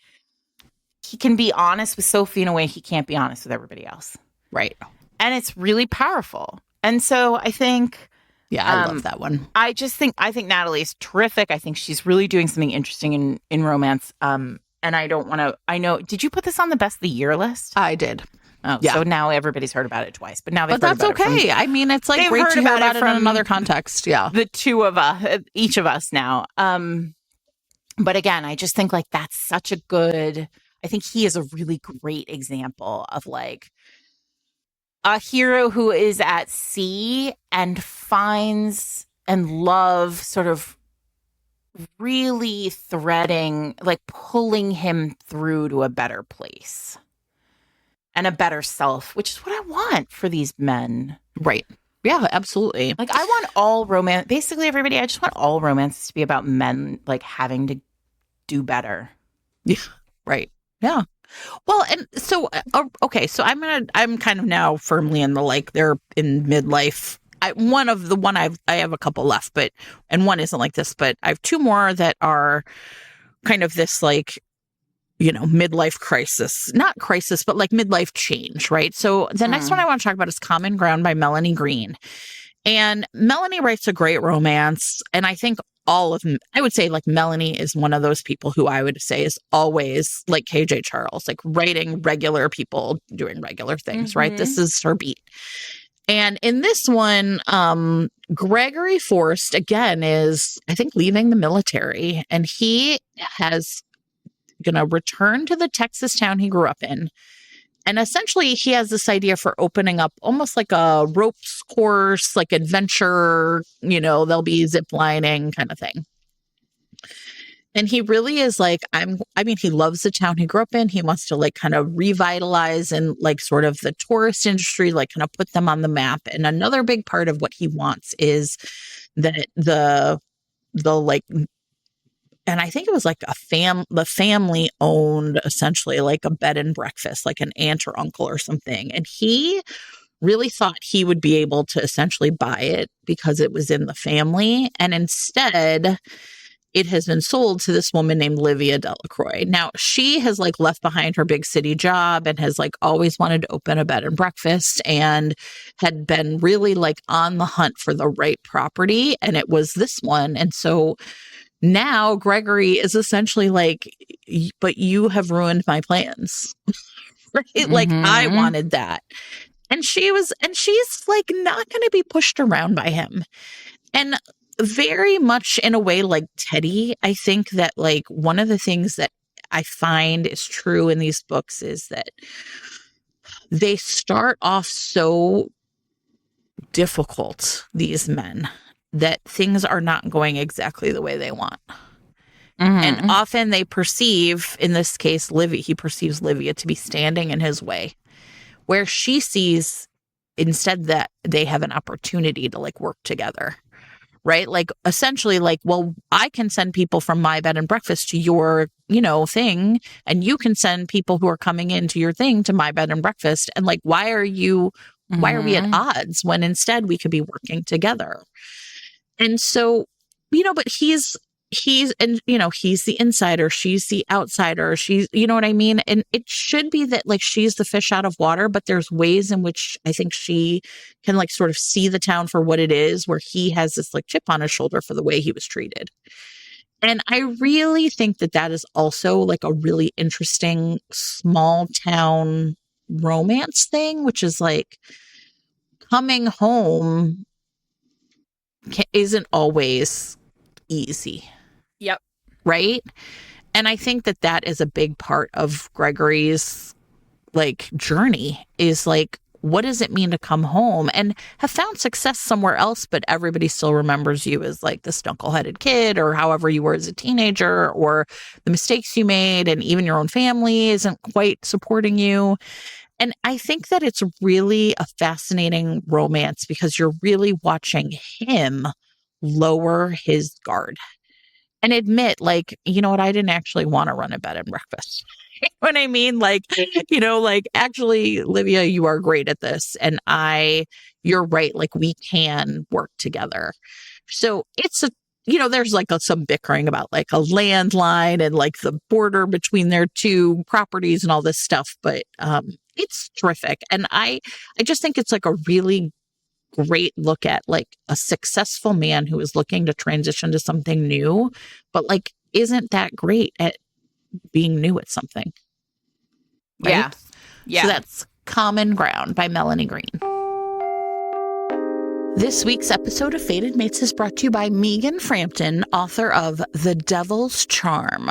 be honest with Sophie in a way he can't be honest with everybody else. Right. And it's really powerful. And so I think, I love that one. I think Natalie's terrific. I think she's really doing something interesting in romance. And I don't want to, I know, did you put this on the best of the year list? I did. Oh, so now everybody's heard about it twice, but now they've heard about it. But that's okay. I mean, it's like great to hear about it from another context. Yeah. The two of us, each of us now. But again, I just think like that's such a good, I think he is a really great example of like, a hero who is at sea and finds and love sort of really threading, like pulling him through to a better place and a better self, which is what I want for these men. Right. Yeah, absolutely. Like I want all romance, basically everybody, I just want all romances to be about men like having to do better. Yeah. Right. Yeah. Well, and so, okay, so I'm kind of now firmly in the, like, they're in midlife. I have a couple left, and one isn't like this, but I have two more that are kind of this, like, you know, midlife crisis, not crisis, but like midlife change, right? So the next one I want to talk about is Common Ground by Melanie Green. And Melanie writes a great romance. And I think all of them, I would say like Melanie is one of those people who I would say is always like KJ Charles, like writing regular people doing regular things, right? This is her beat. And in this one, Gregory Forrest, again, is, I think, leaving the military. And he has going to return to the Texas town he grew up in. And essentially, he has this idea for opening up almost like a ropes course, like adventure, you know, there'll be zip lining kind of thing. And he really is like, he loves the town he grew up in. He wants to like kind of revitalize and like sort of the tourist industry, like kind of put them on the map. And another big part of what he wants is that the like, and I think it was like the family owned essentially like a bed and breakfast, like an aunt or uncle or something. And he really thought he would be able to essentially buy it because it was in the family. And instead, it has been sold to this woman named Livia Delacroix. Now, she has like left behind her big city job and has like always wanted to open a bed and breakfast and had been really like on the hunt for the right property. And it was this one. And so now Gregory is essentially like, but you have ruined my plans. Right? Like I wanted that. And she's like not going to be pushed around by him. And very much in a way like Teddy, I think that like one of the things that I find is true in these books is that they start off so difficult, these men, that things are not going exactly the way they want. And often they perceive, in this case, he perceives Livia to be standing in his way, where she sees instead that they have an opportunity to like work together, right? Like essentially like, well, I can send people from my bed and breakfast to your, you know, thing, and you can send people who are coming into your thing to my bed and breakfast. And like, why are we at odds when instead we could be working together? And so, you know, but he's, and, you know, he's the insider, she's the outsider, she's, you know what I mean? And it should be that like she's the fish out of water, but there's ways in which I think she can like sort of see the town for what it is, where he has this like chip on his shoulder for the way he was treated. And I really think that that is also like a really interesting small town romance thing, which is like coming home isn't always easy. Yep. Right. And I think that that is a big part of Gregory's like journey, is like, what does it mean to come home and have found success somewhere else, but everybody still remembers you as like this knuckleheaded kid, or however you were as a teenager, or the mistakes you made, and even your own family isn't quite supporting you. And I think that it's really a fascinating romance because you're really watching him lower his guard and admit, like, you know what, I didn't actually want to run a bed and breakfast. What I mean, like, you know, like, actually, Livia, you are great at this. And you're right. Like, we can work together. So it's there's like some bickering about like a landline and like the border between their two properties and all this stuff. But it's terrific. And I just think it's like a really great look at like a successful man who is looking to transition to something new, but like isn't that great at being new at something. Right? Yeah. Yeah. So that's Common Ground by Melanie Green. This week's episode of Fated Mates is brought to you by Megan Frampton, author of The Devil's Charm.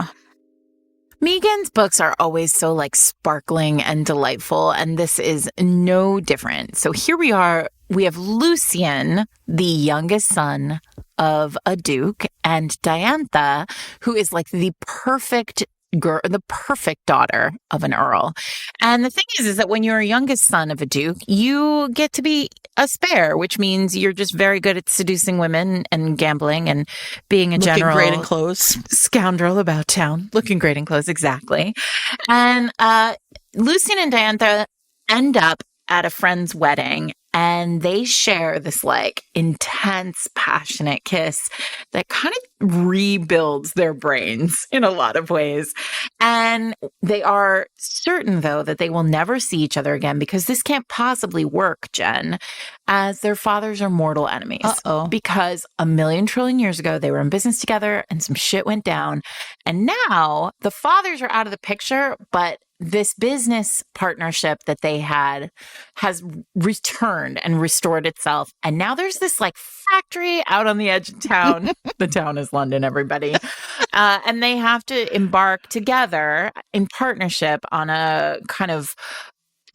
Megan's books are always so like sparkling and delightful, and this is no different. So here we are. We have Lucien, the youngest son of a duke, and Diantha, who is like the perfect girl, the perfect daughter of an earl. And the thing is that when you're a youngest son of a duke, you get to be a spare, which means you're just very good at seducing women and gambling and being a general great in clothes scoundrel about town, looking great in clothes, exactly. And Lucien and Diantha end up at a friend's wedding, and they share this like intense, passionate kiss that kind of rebuilds their brains in a lot of ways. And they are certain, though, that they will never see each other again because this can't possibly work, Jen, as their fathers are mortal enemies. Uh-oh. Because 1,000,000 trillion years ago, they were in business together and some shit went down. And now the fathers are out of the picture, but this business partnership that they had has returned and restored itself. And now there's this like factory out on the edge of town. The town is London, everybody. And they have to embark together in partnership on a kind of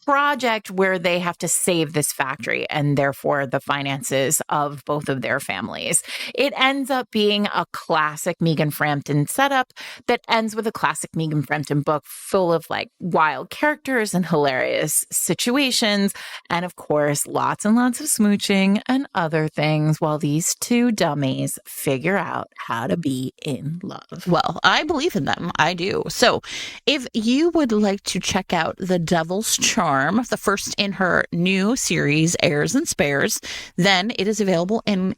project where they have to save this factory and therefore the finances of both of their families. It ends up being a classic Megan Frampton setup that ends with a classic Megan Frampton book full of like wild characters and hilarious situations. And of course, lots and lots of smooching and other things while these two dummies figure out how to be in love. Well, I believe in them. I do. So if you would like to check out The Devil's Charm, the first in her new series, Heirs and Spares, then it is available in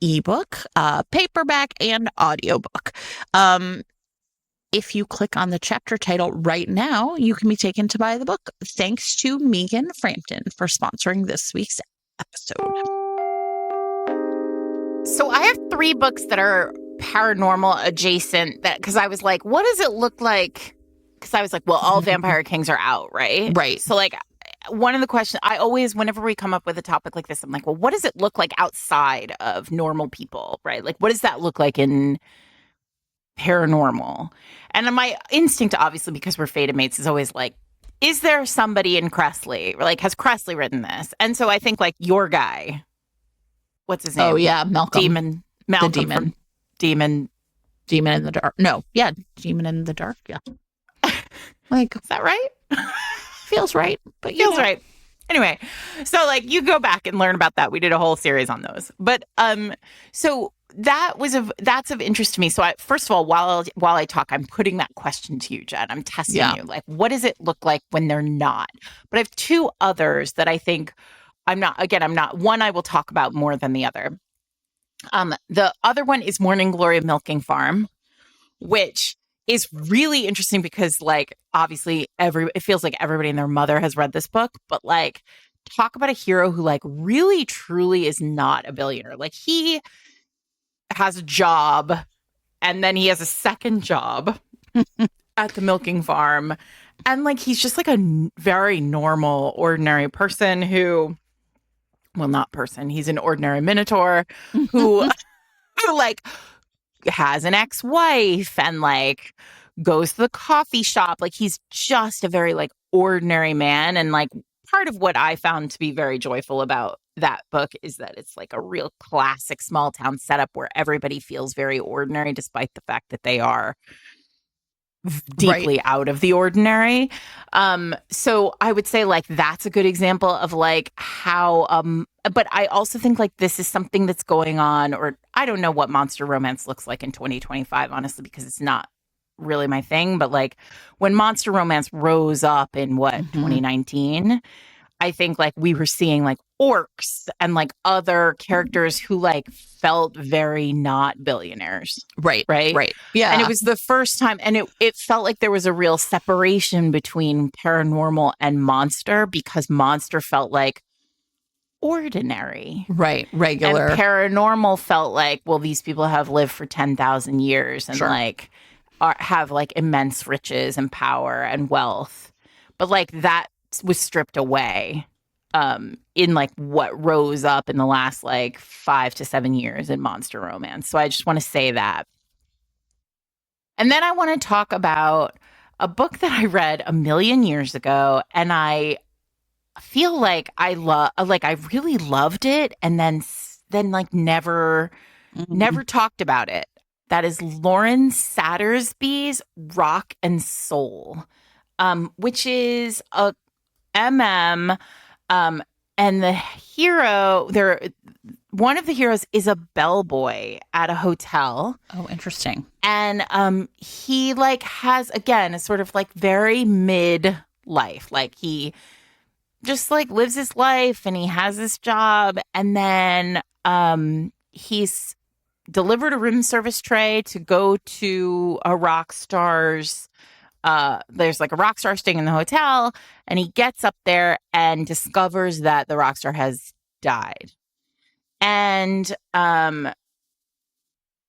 ebook, paperback, and audiobook. If you click on the chapter title right now, you can be taken to buy the book. Thanks to Megan Frampton for sponsoring this week's episode. So I have 3 books that are paranormal adjacent, that because I was like, what does it look like? Because I was like, well, all Vampire Kings are out, right? Right. So like one of the questions I always, whenever we come up with a topic like this, I'm like, well, what does it look like outside of normal people, right? Like, what does that look like in paranormal? And my instinct, obviously, because we're Fated Mates, is always like, is there somebody in Cressley? Like, has Cressley written this? And so I think like your guy, what's his name? Oh, yeah, Malcolm. Malcolm. The Demon. Demon in the Dark. No, yeah, Demon in the Dark, yeah. Like, is that right? Feels right, but feels right. Anyway, so like you go back and learn about that. We did a whole series on those. But so that's of interest to me. So first of all, while I talk, I'm putting that question to you, Jen. I'm testing you. Like, what does it look like when they're not? But I have 2 others that I think I'm not. One I will talk about more than the other. The other one is Morning Glory Milking Farm, which is really interesting because, like, obviously it feels like everybody and their mother has read this book, but like, talk about a hero who like really truly is not a billionaire. Like, he has a job and then he has a second job at the milking farm. And like, he's just like a very normal, ordinary person who well, not person. He's an ordinary minotaur who, who like has an ex-wife and like goes to the coffee shop. Like he's just a very like ordinary man. And like part of what I found to be very joyful about that book is that it's like a real classic small town setup where everybody feels very ordinary despite the fact that they are deeply out of the ordinary. So I would say like that's a good example of like how but I also think like this is something that's going on, or I don't know what monster romance looks like in 2025, honestly, because it's not really my thing. But like when monster romance rose up in 2019, I think like we were seeing like orcs and like other characters who like felt very not billionaires. Right. Yeah. And it was the first time, and it felt like there was a real separation between paranormal and monster, because monster felt like ordinary. Right. Regular. And paranormal felt like, well, these people have lived for 10,000 years and like have like immense riches and power and wealth. But like that was stripped away in like what rose up in the last like 5 to 7 years in monster romance. So I just want to say that. And then I want to talk about a book that I read a million years ago, and I feel like I really loved it, and then like never talked about it. That is Lauren Sattersby's Rock and Soul, which is a and the hero one of the heroes is a bellboy at a hotel. Oh, interesting. And he like has, again, a sort of like very mid-life. Like he just like lives his life and he has this job, and then he's delivered a room service tray to go to a rock star's there's like a rock star staying in the hotel, and he gets up there and discovers that the rock star has died. And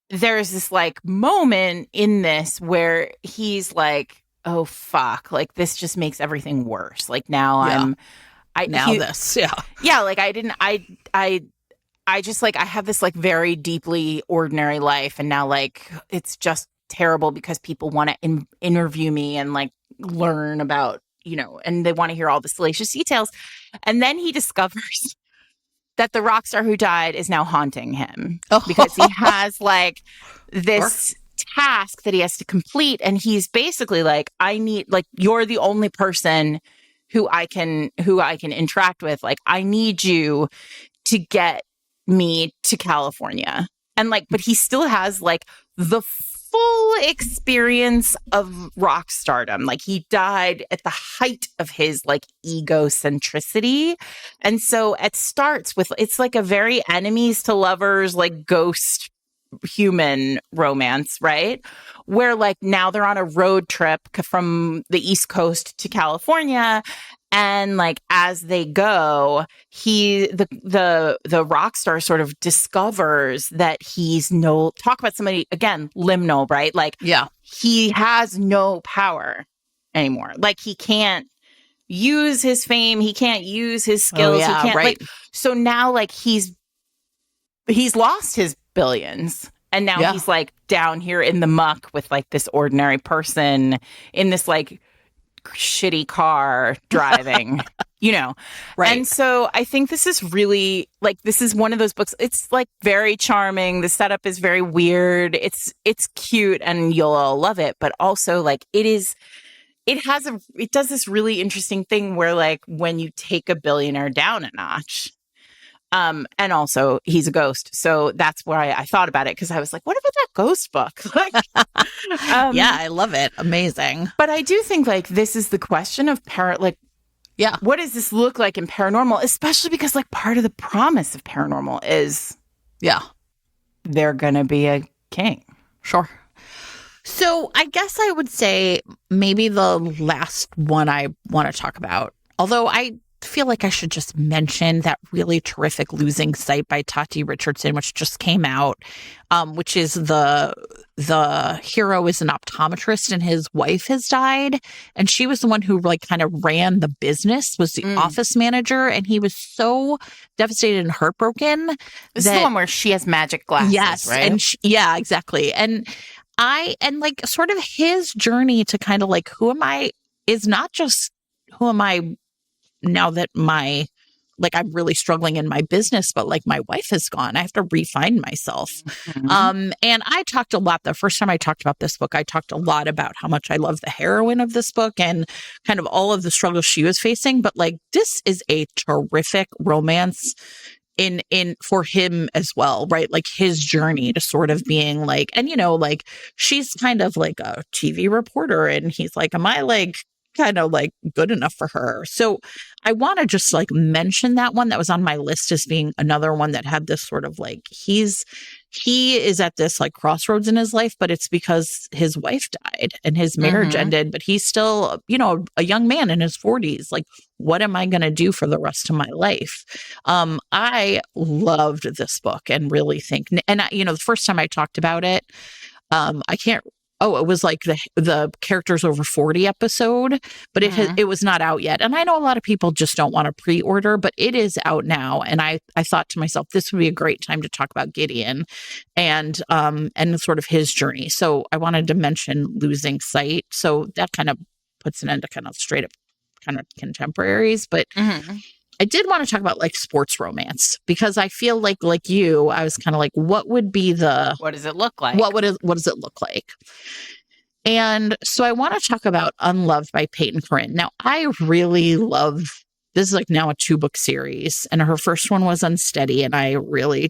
there's this like moment in this where he's like, oh fuck, like this just makes everything worse. Like now I just like, I have this like very deeply ordinary life, and now like it's just terrible because people want to interview me and like learn about, and they want to hear all the salacious details. And then he discovers that the rock star who died is now haunting him because he has like this task that he has to complete. And he's basically like, you're the only person who I can interact with. Like, I need you to get me to California. And like, but he still has like the full experience of rock stardom. Like he died at the height of his like egocentricity. And so it starts with, it's like a very enemies to lovers, like ghost human romance, right? Where like now they're on a road trip from the East Coast to California. And like as they go, the rock star sort of discovers that talk about somebody again, liminal, right? Like he has no power anymore. Like he can't use his fame, he can't use his skills, he can't like, so now like he's lost his billions. And now he's like down here in the muck with like this ordinary person in this like shitty car driving, Right. And so I think this is really like, this is one of those books. It's like very charming. The setup is very weird. It's cute and you'll all love it. But also like it does this really interesting thing where like when you take a billionaire down a notch, and also he's a ghost. So that's why I thought about it. Because I was like, what about that ghost book? Like, yeah, I love it. Amazing. But I do think like this is the question of what does this look like in paranormal? Especially because like part of the promise of paranormal is, they're going to be a king. Sure. So I guess I would say maybe the last one I want to talk about, although I feel like I should just mention that really terrific Losing Sight by Tati Richardson, which just came out, which is the hero is an optometrist and his wife has died. And she was the one who like kind of ran the business, was the office manager. And he was so devastated and heartbroken. This is the one where she has magic glasses, yes, right? And yeah, exactly. And like sort of his journey to kind of like, who am I, is not just who am I now that I'm really struggling in my business, but like my wife is gone. I have to refine myself. And I talked a lot, the first time I talked about this book, I talked a lot about how much I love the heroine of this book and kind of all of the struggles she was facing. But like, this is a terrific romance in for him as well, right? Like his journey to sort of being like, and like she's kind of like a TV reporter and he's like, am I like kind of like good enough for her? So I want to just like mention that one that was on my list as being another one that had this sort of like, he is at this like crossroads in his life, but it's because his wife died and his marriage ended, but he's still, a young man in his 40s. Like, what am I going to do for the rest of my life? I loved this book and really think, and the first time I talked about it, it was like the Characters Over 40 episode, but it was not out yet. And I know a lot of people just don't want to pre-order, but it is out now. And I thought to myself, this would be a great time to talk about Gideon and sort of his journey. So I wanted to mention Losing Sight. So that kind of puts an end to kind of straight up kind of contemporaries, but I did want to talk about like sports romance because I feel like you, I was kind of like, what would be what does it look like? What does it look like? And so I want to talk about Unloved by Peyton Corinne. Now, I really love, this is like now a 2-book series, and her first one was Unsteady, and I really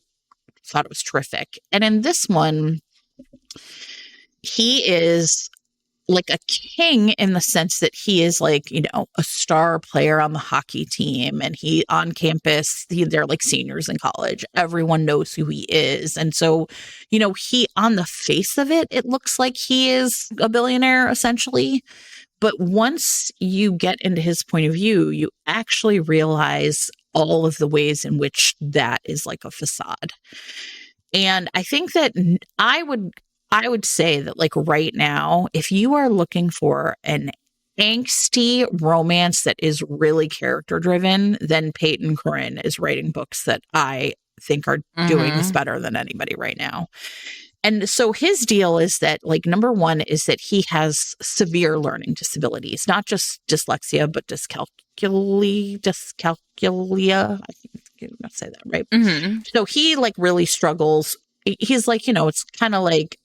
thought it was terrific. And in this one, he is like a king in the sense that he is like, a star player on the hockey team, and he on campus, they're like seniors in college. Everyone knows who he is. And so, he on the face of it, it looks like he is a billionaire essentially. But once you get into his point of view, you actually realize all of the ways in which that is like a facade. And I think that I would say that like right now, if you are looking for an angsty romance that is really character driven, then Peyton Corinne is writing books that I think are doing this better than anybody right now. And so his deal is that like, number one is that he has severe learning disabilities, not just dyslexia, but dyscalculia. I think I'm going to say that right. So he like really struggles. He's like, it's kind of like,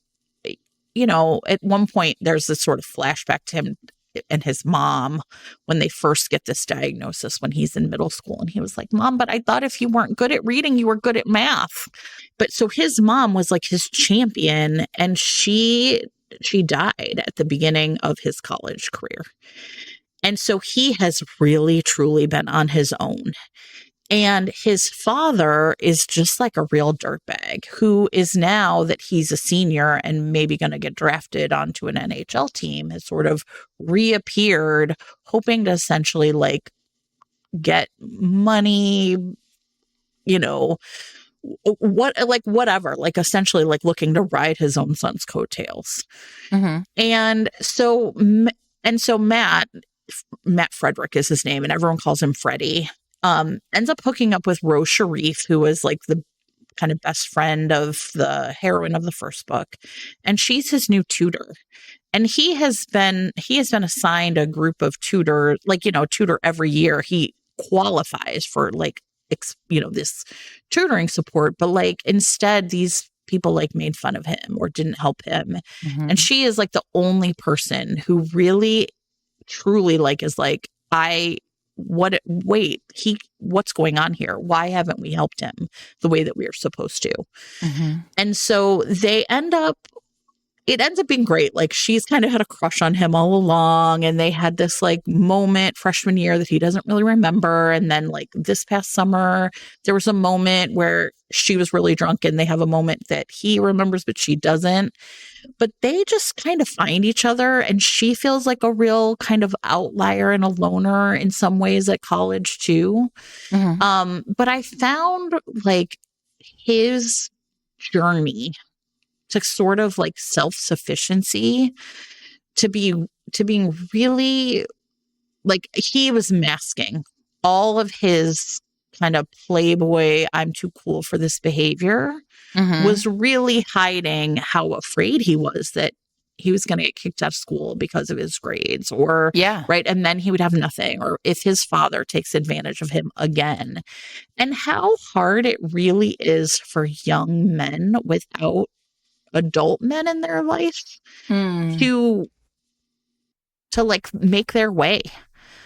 at one point there's this sort of flashback to him and his mom when they first get this diagnosis when he's in middle school. And he was like, Mom, but I thought if you weren't good at reading, you were good at math. But so his mom was like his champion, and she died at the beginning of his college career. And so he has really, truly been on his own. And his father is just like a real dirtbag who is, now that he's a senior and maybe going to get drafted onto an NHL team, has sort of reappeared, hoping to essentially like get money, whatever, like essentially like looking to ride his own son's coattails. And so Matt Frederick is his name, and everyone calls him Freddie. Ends up hooking up with Rose Sharif, who is like the kind of best friend of the heroine of the first book. And she's his new tutor. And he has been assigned a group of tutor every year. He qualifies for like, this tutoring support, but like instead these people like made fun of him or didn't help him. And she is like the only person who really truly like is like, what's going on here? Why haven't we helped him the way that we are supposed to? And so they end up it ends up being great. Like, she's kind of had a crush on him all along, and they had this like moment freshman year that he doesn't really remember. And then like this past summer, there was a moment where she was really drunk, and they have a moment that he remembers, but she doesn't. But they just kind of find each other, and she feels like a real kind of outlier and a loner in some ways at college too. But I found like his journey to sort of like self-sufficiency to being really like, he was masking all of his kind of playboy, I'm too cool for this behavior, was really hiding how afraid he was that he was going to get kicked out of school because of his grades, or right, and then he would have nothing, or if his father takes advantage of him again. And how hard it really is for young men without adult men in their life to like make their way,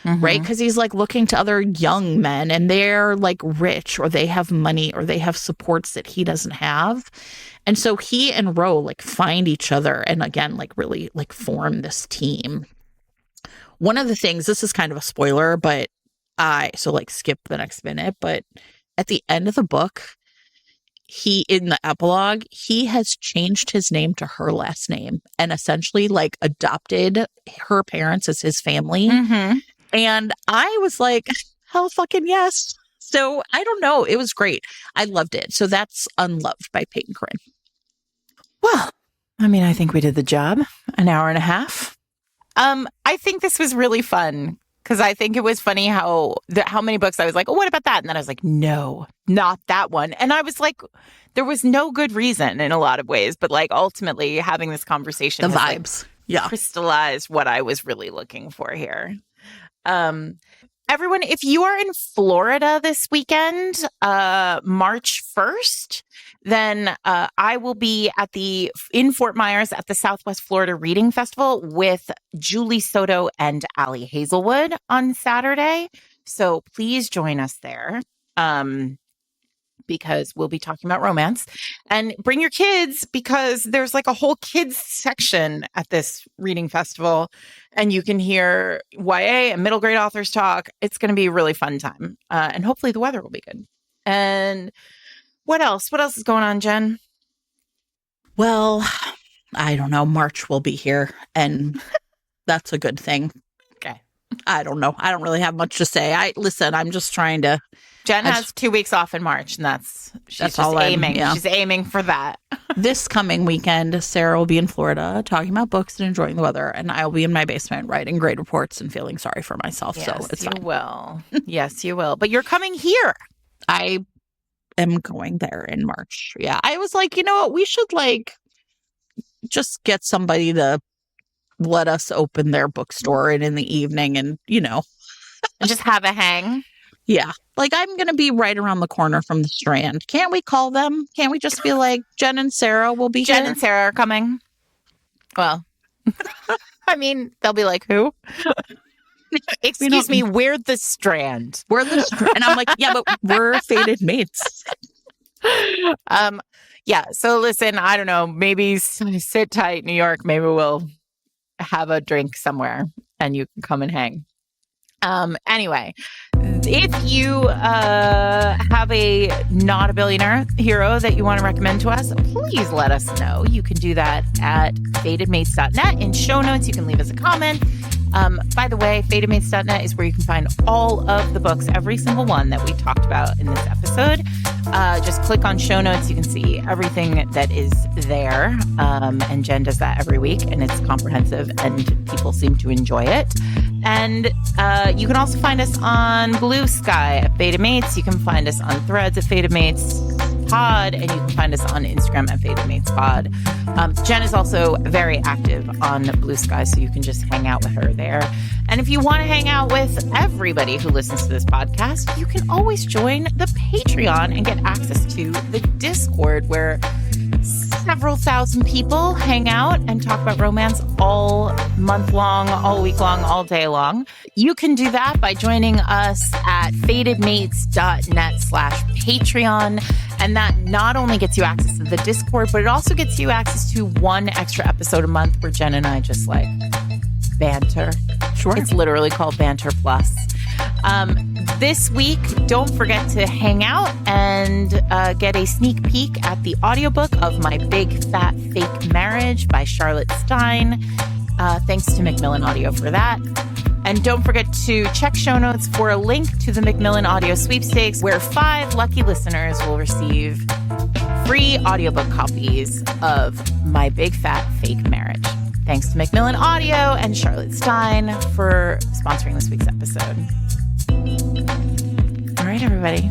right? Because he's like looking to other young men, and they're like rich, or they have money, or they have supports that he doesn't have. And so he and Ro like find each other, and again, like really like form this team. One of the things, this is kind of a spoiler, but so like skip the next minute, but at the end of the book, he, in the epilogue, he has changed his name to her last name and essentially like adopted her parents as his family. And I was like, hell fucking yes. So I don't know. It was great. I loved it. So that's Unloved by Peyton Corinne. Well, I mean, I think we did the job. An hour and a half. I think this was really fun, because I think it was funny how many books I was like, oh, what about that? And then I was like, no, not that one. And I was like, there was no good reason in a lot of ways, but like ultimately having this conversation, the vibes, crystallized what I was really looking for here. Everyone, if you are in Florida this weekend, March 1st, then I will be in Fort Myers at the Southwest Florida Reading Festival with Julie Soto and Allie Hazelwood on Saturday. So please join us there. Because we'll be talking about romance, and bring your kids, because there's like a whole kids section at this reading festival, and you can hear YA and middle grade authors talk. It's going to be a really fun time. And hopefully the weather will be good. And what else? What else is going on, Jen? Well, I don't know. March will be here, and that's a good thing. Okay. I don't know. I don't really have much to say. I'm just trying to. Jen has 2 weeks off in March, and she's just aiming. She's aiming for that. This coming weekend, Sarah will be in Florida talking about books and enjoying the weather, and I'll be in my basement writing grade reports and feeling sorry for myself. Yes, so it's fine. Will. Yes, you will. But you're coming here. I am going there in March. Yeah, I was like, you know what? We should like just get somebody to let us open their bookstore and in the evening, and and just have a hang. Yeah. Like, I'm going to be right around the corner from the Strand. Can't we call them? Can't we just be like, Jen and Sarah will be here? Jen and Sarah are coming. Well, I mean, they'll be like, who? Excuse me, we're the Strand. We're the Strand. And I'm like, yeah, but we're fated mates. Yeah. So listen, I don't know. Maybe sit tight, New York. Maybe we'll have a drink somewhere and you can come and hang. Anyway, if you have a Not A Billionaire hero that you want to recommend to us, please let us know. You can do that at fatedmates.net. In show notes, you can leave us a comment. By the way, fatedmates.net is where you can find all of the books, every single one that we talked about in this episode. Just click on show notes. You can see everything that is there. And Jen does that every week, and it's comprehensive, and people seem to enjoy it. And you can also find us on Blue Sky at Fated Mates. You can find us on Threads at Fated Mates Pod, and you can find us on Instagram at Fated Mates Pod. Jen is also very active on Blue Sky, so you can just hang out with her there. And if you want to hang out with everybody who listens to this podcast, you can always join the Patreon and get access to the Discord, where several thousand people hang out and talk about romance all month long, all week long, all day long. You can do that by joining us at fatedmates.net/Patreon. And that not only gets you access to the Discord, but it also gets you access to one extra episode a month where Jen and I just like banter. Sure. It's literally called Banter Plus. This week, don't forget to hang out and get a sneak peek at the audiobook of My Big Fat Fake Marriage by Charlotte Stein. Thanks to Macmillan Audio for that. And don't forget to check show notes for a link to the Macmillan Audio sweepstakes, where 5 lucky listeners will receive free audiobook copies of My Big Fat Fake Marriage. Thanks to Macmillan Audio and Charlotte Stein for sponsoring this week's episode. All right, everybody.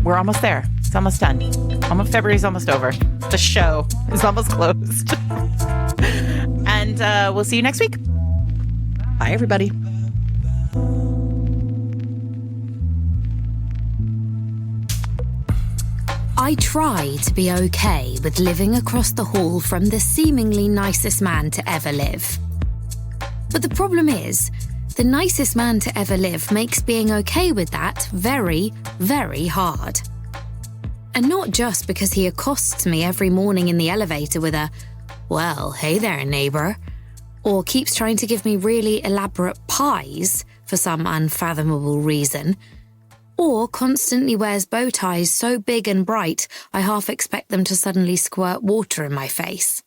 We're almost there. It's almost done. February's almost over. The show is almost closed. And we'll see you next week. Bye, everybody. I try to be okay with living across the hall from the seemingly nicest man to ever live. But the problem is, the nicest man to ever live makes being okay with that very, very hard. And not just because he accosts me every morning in the elevator with a, "Well, hey there, neighbor," or keeps trying to give me really elaborate pies for some unfathomable reason, or constantly wears bow ties so big and bright I half expect them to suddenly squirt water in my face.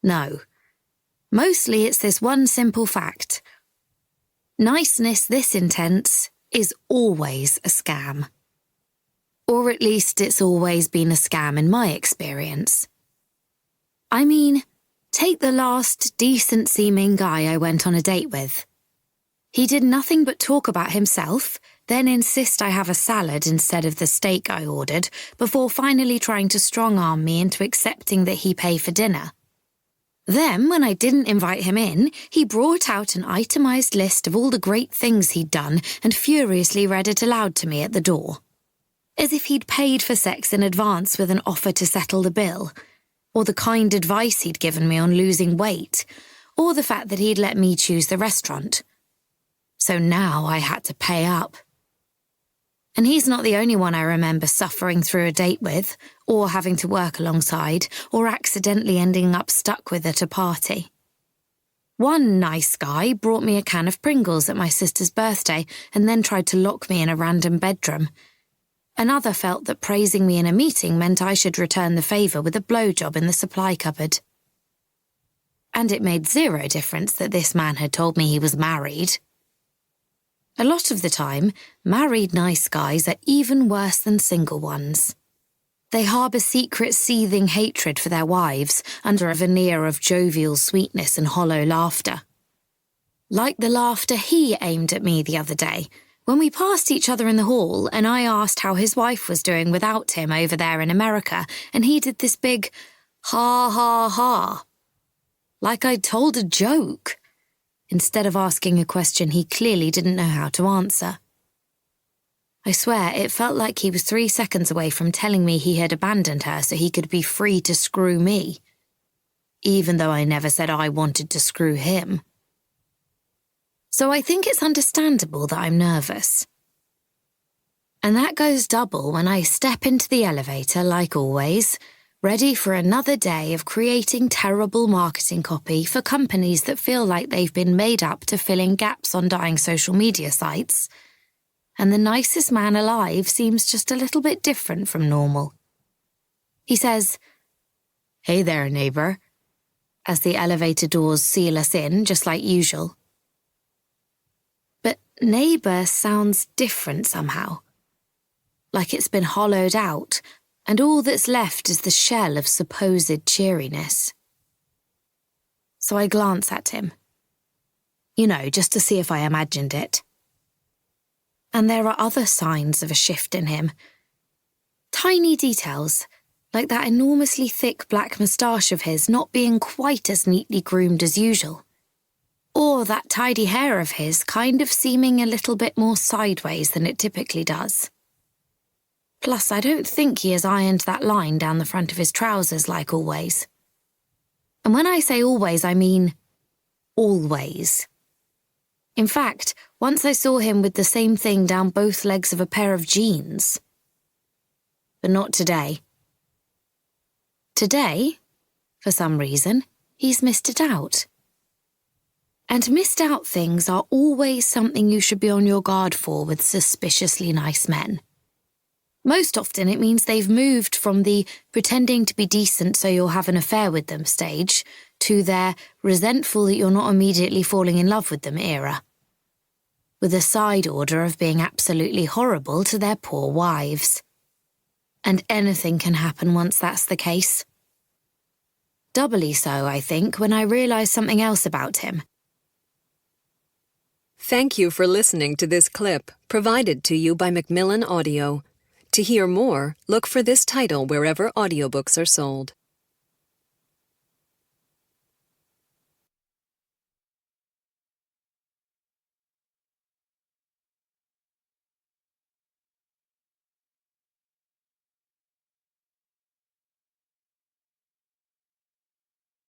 No. Mostly it's this one simple fact. Niceness this intense is always a scam. Or at least it's always been a scam in my experience. I mean, take the last decent-seeming guy I went on a date with. He did nothing but talk about himself, then insist I have a salad instead of the steak I ordered, before finally trying to strong-arm me into accepting that he pay for dinner. Then, when I didn't invite him in, he brought out an itemized list of all the great things he'd done and furiously read it aloud to me at the door. As if he'd paid for sex in advance with an offer to settle the bill, or the kind advice he'd given me on losing weight, or the fact that he'd let me choose the restaurant. So now I had to pay up. And he's not the only one I remember suffering through a date with, or having to work alongside, or accidentally ending up stuck with at a party. One nice guy brought me a can of Pringles at my sister's birthday and then tried to lock me in a random bedroom. Another felt that praising me in a meeting meant I should return the favour with a blowjob in the supply cupboard. And it made zero difference that this man had told me he was married. A lot of the time, married nice guys are even worse than single ones. They harbour secret seething hatred for their wives under a veneer of jovial sweetness and hollow laughter. Like the laughter he aimed at me the other day, when we passed each other in the hall and I asked how his wife was doing without him over there in America, and he did this big ha ha ha, like I'd told a joke, instead of asking a question he clearly didn't know how to answer. I swear it felt like he was 3 seconds away from telling me he had abandoned her so he could be free to screw me, even though I never said I wanted to screw him. So I think it's understandable that I'm nervous. And that goes double when I step into the elevator, like always, ready for another day of creating terrible marketing copy for companies that feel like they've been made up to fill in gaps on dying social media sites. And the nicest man alive seems just a little bit different from normal. He says, "Hey there, neighbour," as the elevator doors seal us in, just like usual. But neighbour sounds different somehow. Like it's been hollowed out, and all that's left is the shell of supposed cheeriness. So I glance at him. You know, just to see if I imagined it. And there are other signs of a shift in him. Tiny details, like that enormously thick black moustache of his not being quite as neatly groomed as usual. Or that tidy hair of his kind of seeming a little bit more sideways than it typically does. Plus, I don't think he has ironed that line down the front of his trousers like always. And when I say always, I mean always. In fact, once I saw him with the same thing down both legs of a pair of jeans. but not today. Today, for some reason, he's missed it out. And missed out things are always something you should be on your guard for with suspiciously nice men. Most often it means they've moved from the pretending to be decent so you'll have an affair with them stage to their resentful that you're not immediately falling in love with them era, with a side order of being absolutely horrible to their poor wives. And anything can happen once that's the case. Doubly so, I think, when I realised something else about him. Thank you for listening to this clip provided to you by Macmillan Audio. To hear more, look for this title wherever audiobooks are sold.